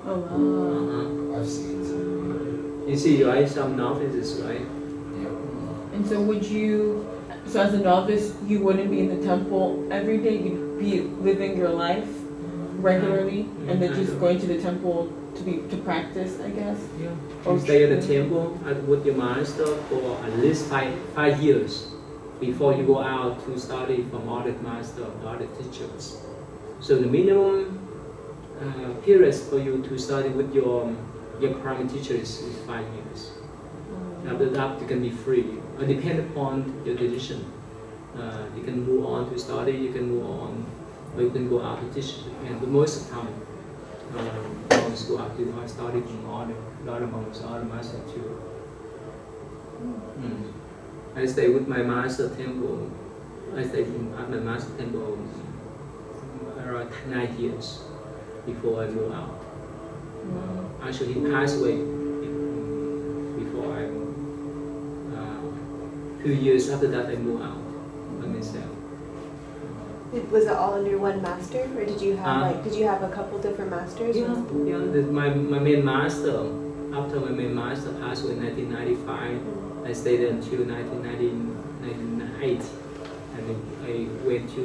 Oh wow. I've seen some. You see, right? Some novices, right? Yeah. And so would you, so as a novice, you wouldn't be in the temple every day, you'd be living your life regularly, and then just going to the temple to practice, I guess? Yeah. Or You stay at the temple with your master for at least five years before you go out to study from other master or other teachers. So the minimum periods for you to study with your primary teacher is 5 years. After that, you can be free. It depends upon your decision. You can move on to study, you can move on, or you can go out to teach. And but most of the time, monks go out to study from other monks, other masters too. I stay with my master temple. I stayed at my master temple around 9 years before I moved out. Actually, he passed away before I. 2 years after that, I moved out by myself. Was it all under one master, or did you have a couple different masters? Yeah. My main master. After my main master passed away in 1995, I stayed until 1998, and I went to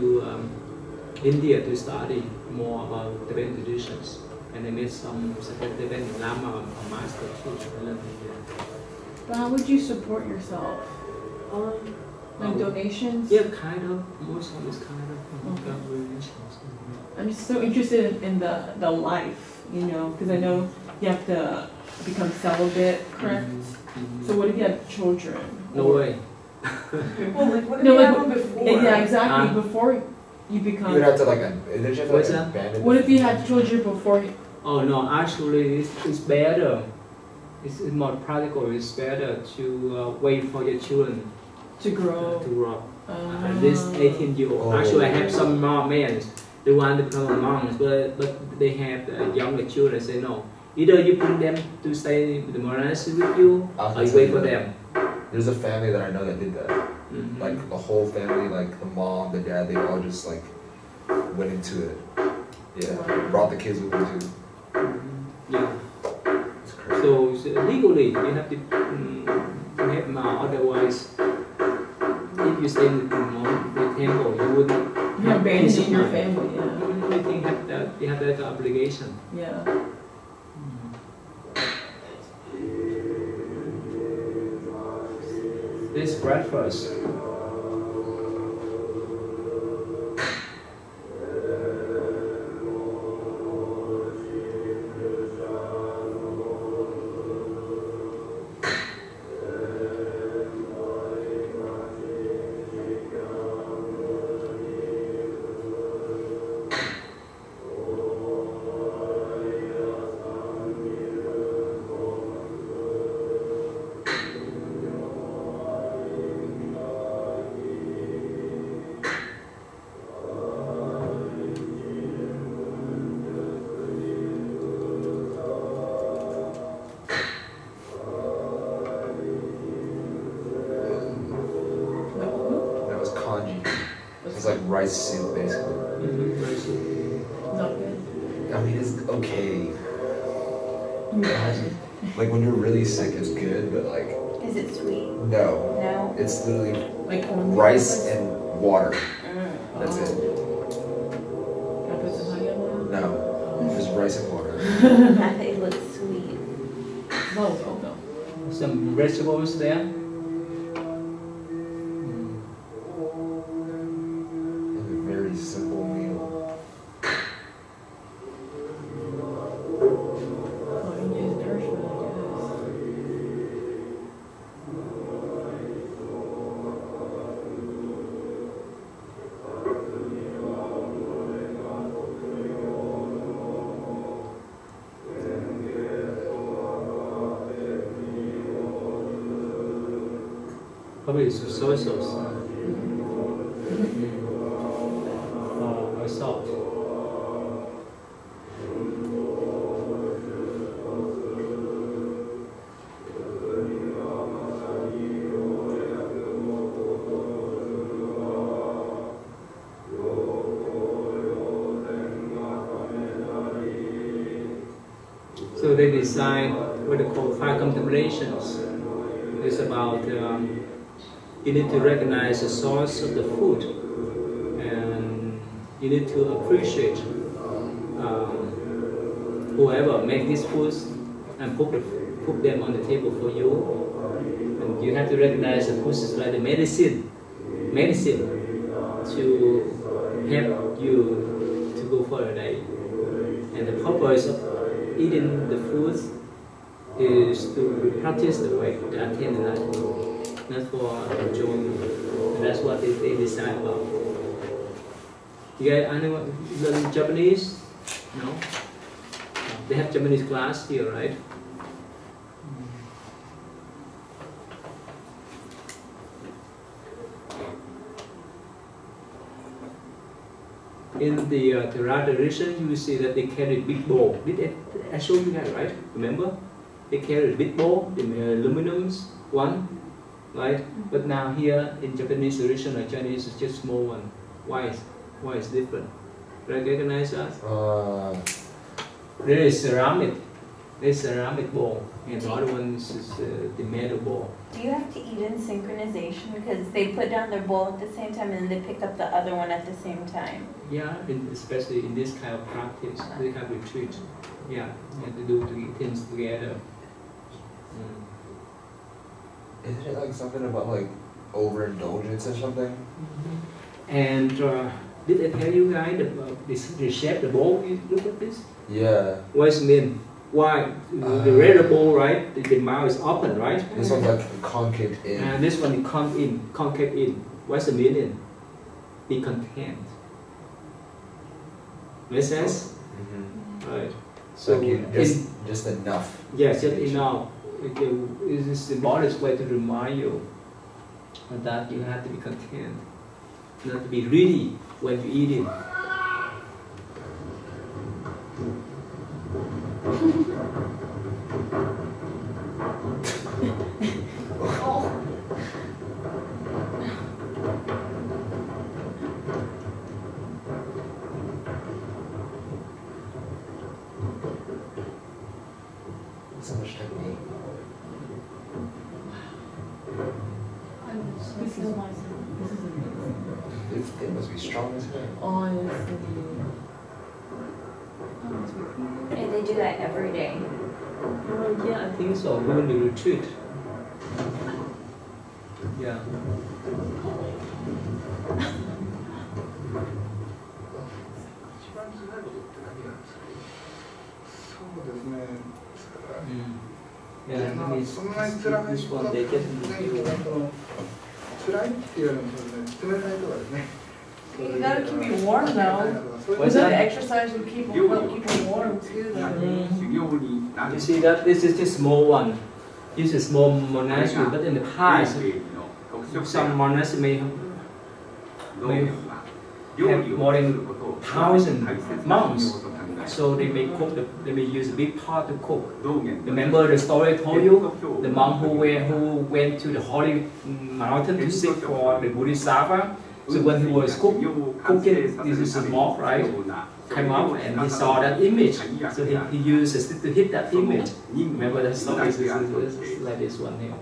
India to study more about Tibetan traditions, and I met some Tibetan Lama or master too. But how would you support yourself? Like donations? Yeah, kind of. Most of it's kind of donations. I'm just so interested in the life, you know, because I know you have to become celibate, correct? So what if you have children? No way. Well, like, what if you have them before? Yeah, exactly. Before you become. You would have to like What's that? abandon. What if you had children before? Oh no, actually it's better. It's more practical. It's better to wait for your children To grow. to grow up. At least 18-year-old. Actually, I have some more men. They want to become a monk, but they have younger children. Say no. Either you bring them to stay in the monastery with you, or you wait for them. There's a family that I know that did that. Like the whole family, like the mom, the dad, they all just like went into it. Yeah, brought the kids with them too. Yeah. It's crazy. So legally, you have to have otherwise. If you stay in the temple, you wouldn't. You're abandoning your family, yeah. You think you have that obligation. Yeah. This breakfast. That was kanji. It's like rice soup basically. Not good. I mean, it's okay. Like when you're really sick, it's good, but like Is it sweet? no, No. it's literally Like rice and water. That's it. Can I put some honey on No, just rice and water. It looks sweet. that? No, no. Some vegetables there. It's a very simple meal. Oh, India is nourishment, I guess. Probably soy sauce. Or salt. So they design what they call 5 contemplations. It's about you need to recognize the source of the food, and you need to appreciate whoever make these foods and put them on the table for you. And you have to recognize the food is like the medicine to help you to go for a day. And the purpose of eating the foods is to practice the way, to attain enlightenment, not for enjoyment. And that's what they decide about. You guys anyone learn Japanese? No? They have Japanese class here, right? In the Theravada tradition, you will see that they carry big bowl. Did I show you guys, right? Remember? They carry a big bowl, the aluminum one, right? But now here in Japanese tradition or Chinese, it's just small one. Why is different? Recognize that? There is ceramic. There's ceramic bowl, and the other one is the metal bowl. Do you have to eat in synchronization because they put down their bowl at the same time and then they pick up the other one at the same time? Yeah, especially in this kind of practice, this kind of retreat. Yeah, you have to do things together. Isn't it like something about like overindulgence or something? And did I tell you guys about the shape, the bowl? You look at this? Yeah. What does it mean? Why? The red bowl, right? The mouth is open, right? This one's like concave in. And this one concave in. What's the meaning? Be content. Make sense? Right. So like you just enough. Yes, just enough. It is a symbolic way to remind you that you have to be content, not to be greedy when you eat it. So much technique. This is amazing. It must be strong as hell. Honestly. And they do that every day. Yeah, I think so. When the retreat. Yeah. Yeah, that means this one they get in the field. You gotta keep you warm though. What's The that? exercise will keep you warm too though. You see that this is just small one. This is small monastery, but in the past, some monastery may have more than 1,000 monks. So they may cook. They may use a big pot to cook. Remember the story I told you? The monk who went to the holy mountain to seek for the Bodhisattva. So when he was cooking, this is a moth, right? Came up and he saw that image. So he used a stick to hit that image. Remember that story? This is like this one here.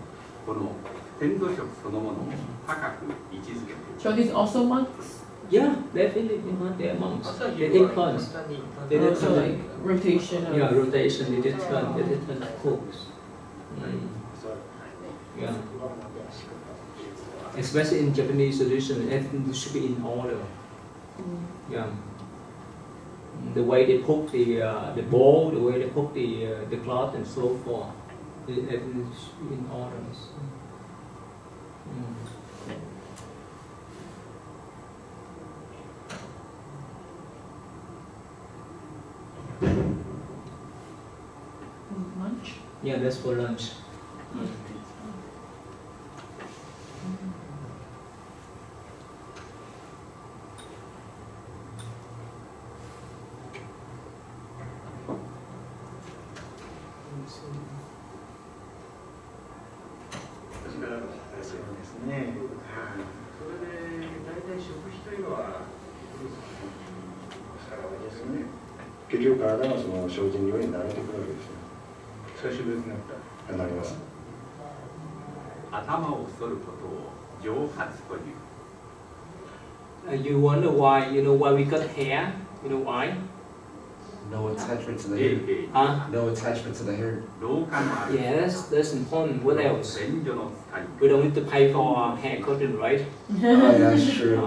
So these also monks? Yeah, definitely. They are monks. They take turns. They did So like rotation of... Yeah, rotation. They did turn. They did turn cooks. Yeah. Especially in Japanese tradition, everything should be in order. Yeah. The way they cook the bowl, the way they cook the cloth, and so forth, everything should be in order. Lunch? Yeah, that's for lunch. ね。それで大体食費というのはですね。結局体がその精進料理に慣れてくるわけですよ。久しぶりになったなります。頭を剃ることを上髪という。You wonder why? You know why we got hair? You know why? No attachment to the hair. Huh? No attachment to the hair. Yes, that's important. What else? We don't need to pay for hair cutting, right? Oh, yeah, that's true.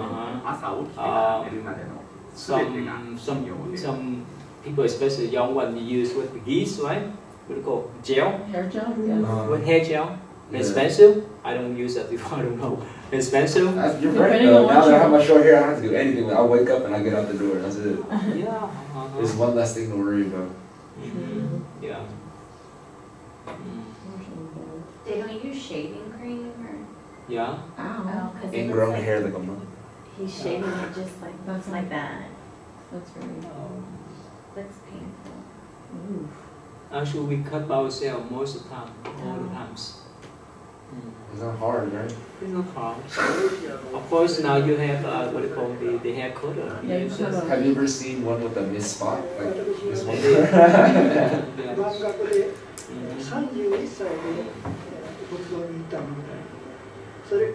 Some people, especially young ones, use with the geese, right? What do you call gel? Hair gel? Yeah. With hair gel. Yeah. Expensive? I don't use that before. I don't know. Expensive? You're right. Depending on Now what that I you- have my short hair, I don't have to do anything. I wake up and I get out the door. That's it. Yeah. There's one less thing to worry about. Yeah. They don't use shaving cream or. Yeah. Ow. Because Ingrown hair like a monk. he's shaving it just like That's like that. That's very. Looks painful. Ooh. Actually, we cut ourselves most of the time, all the times. It's not hard, right? It's not hard. Of course, now you have what do you call the hair cutter. Yeah, you cut off. Have you ever seen one with a missed spot? Like this one? Yeah. 31歳で仏像にいたみたいな。それ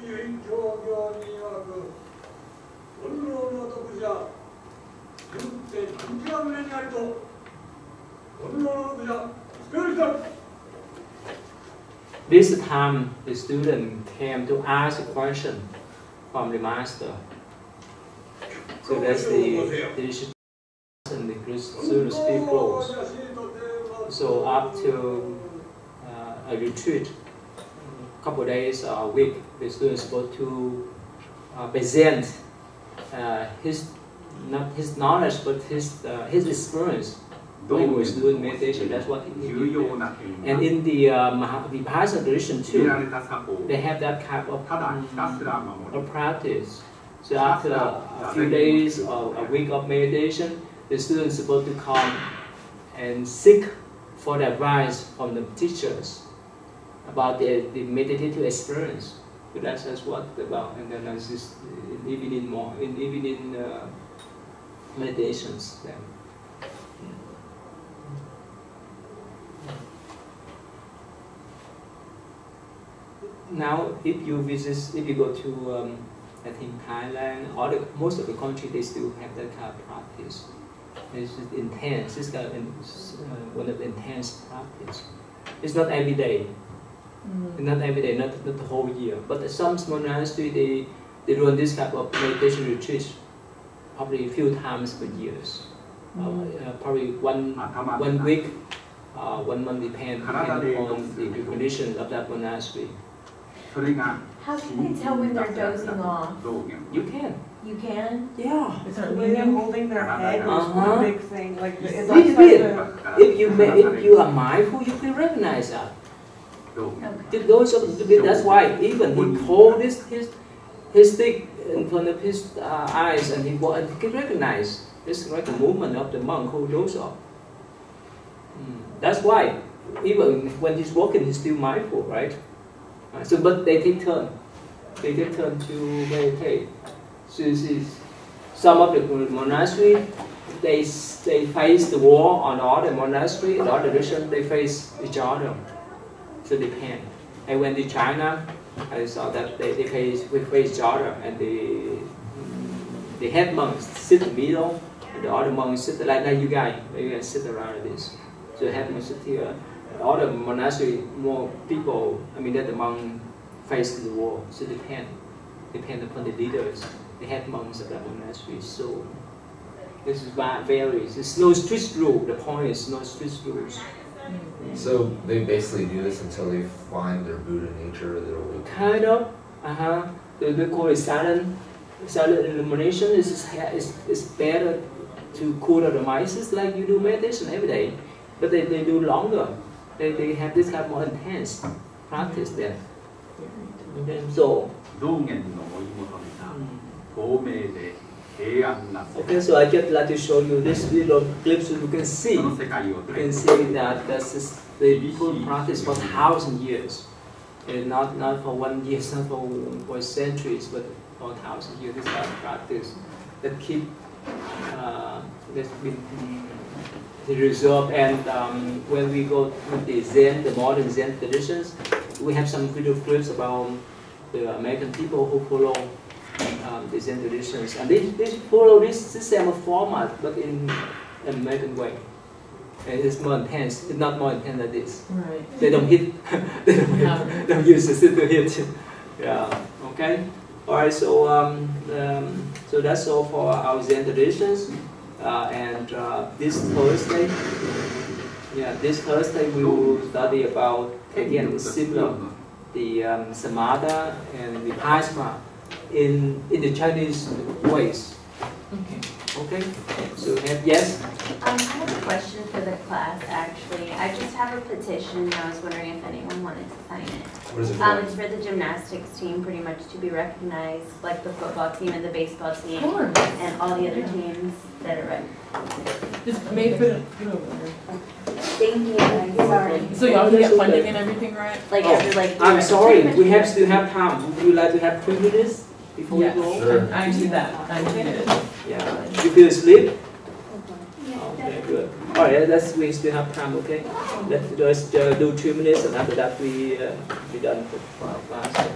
唯教行に曰く煩悩の徳じゃ純って何時が胸にありと煩悩の徳じゃ救える人。 This time, the student came to ask a question from the master. So that's the and the student speak close. So after a retreat, a couple of days or a week, the student is supposed to present not his knowledge but his experience when he was doing meditation. That's what he did. And in the Vipassana tradition too, they have that kind of practice. So after a few days or a week of meditation, the student is supposed to come and seek for the advice from the teachers about the meditative experience. So that's what it's about. And then there's this evening meditations. Then. Now, if you go to, I think Thailand, most of the country, they still have that kind of practice. It's intense. It's kind of one of the intense practice. It's not every day. Not every day, not the whole year. But some monasteries, they run this type of meditation retreats probably a few times per year. Probably one week, 1 month, depending on the conditions of that monastery. How can they tell when they're dozing off? You can. You can? Yeah. When they're holding their head, there's one big thing. Like, it's Little like bit. If you are mindful, you can recognize that. That's why even he hold his stick in front of his eyes and he can recognize. It's like a movement of the monk who does off. That's why even when he's walking, he's still mindful, right? So, but they take turn. They take turn to meditate. So you see, some of the monastery, they face the wall on all the monastery, in all the tradition, they face each other. So they depend. And when in China, I saw that we face each other, and the head monks sit in the middle, and the other monks sit like you guys sit around this. So the head monks sit here. All the monastery, more people, that the monk face the wall. So depend upon the leaders, the head monks of that monastery. So this is why it varies. There's no strict rule. The point is no strict rules. So they basically do this until they find their Buddha nature, their awakening. Kind of. They call it silent illumination. It's better to cool down the mind. It's like you do meditation every day, but they do longer. They have this kind of more intense practice there. So. Okay, so I just like to show you this little clip so you can see. You can see that they people practice for 1,000 years. And not for 1 year, not for centuries, but for 1,000 years. This kind of practice that keep that's been the result. And when we go to the Zen, the modern Zen traditions, we have some video clips about the American people who follow the Zen traditions, and they follow this system of format, but in an American way. And it's more intense. It's not more intense than this. Right. They don't hit. They don't use the system to hit. Yeah. Okay. All right. So so that's all for our Zen traditions. And this Thursday, this Thursday we will study about again similar the samatha and vipassana in the Chinese ways. Okay. Okay. So yes. I have a question for the class. Actually, I just have a petition. And I was wondering if anyone wanted to sign it. What is it for? It's for the gymnastics team, pretty much to be recognized, like the football team and the baseball team, and all the other teams that are right. Just maybe put it over there. Thank you. Sorry. So y'all can get funding and everything, right? Like after like. I'm sorry. We have still have time. Would you like to have 3 minutes before Yes. we go? Sure. I need that. I need it. Yeah. You feel asleep? Okay, good. All right, we still have time, okay? Let's just do 2 minutes, and after that we be done for our class.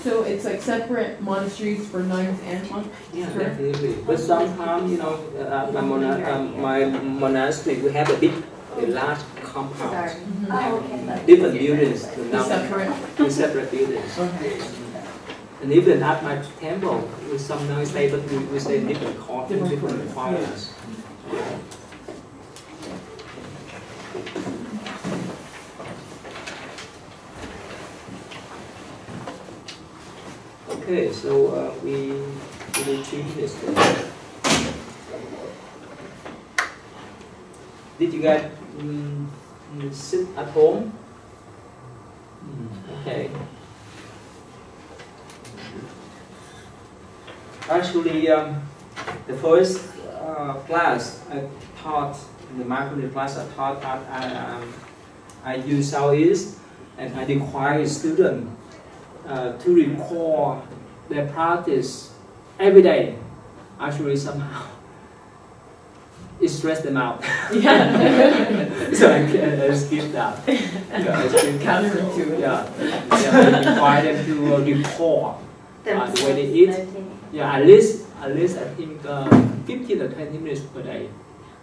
So it's like separate monasteries for nuns and monks? Yeah, definitely. But sometimes, you know, my monastery, we have a large compound. Sorry. Mhm. Oh, okay. Different buildings. Separate? With separate buildings. Okay. And even at my temple, we sometimes stay, but we stay in different courts, different choirs. Yeah. Okay, so we will change this. Did you guys sit at home? Okay. Actually, the first class I taught, in the mindfulness class I taught, I use Southeast, and I require students to record their practice every day. Actually, somehow it stressed them out. Yeah. So I skip that. Yeah, I skip that. Counterintuitive. Yeah, I require them to record the way they eat. Yeah, at least I think 15 or 20 minutes per day.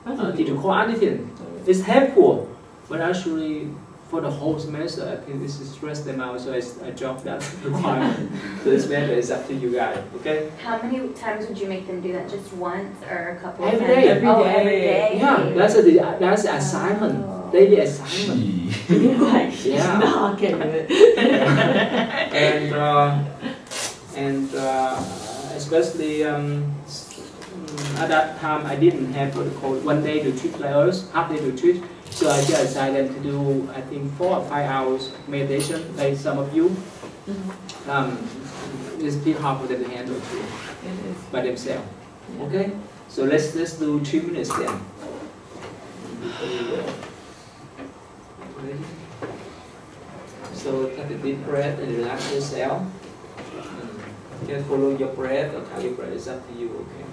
To record anything. It's helpful, but actually for the whole semester, I think this is stress them out, so I dropped that requirement. So this matter is up to you guys, okay? How many times would you make them do that? Just once or a couple Every of day. times? Every day. Yeah, that's assignment, daily assignment. Yeah. Not getting it. And especially at that time I didn't have what they call 1 day retreat like us, half day retreat. So I just decided to do, I think, 4 or 5 hours meditation, like some of you. It's a bit hard for them to handle too, by themselves. Okay? So let's do 3 minutes then. So take a deep breath and relax yourself. You can follow your breath or how your breath is up to you, okay?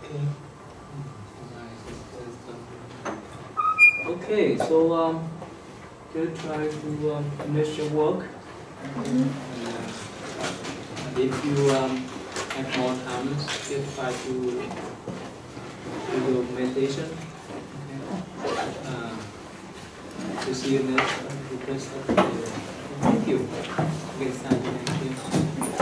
Okay. Okay, so you try to finish your work. If you have more time, just try to do your meditation. To see you next. Thank you. Okay, thank you.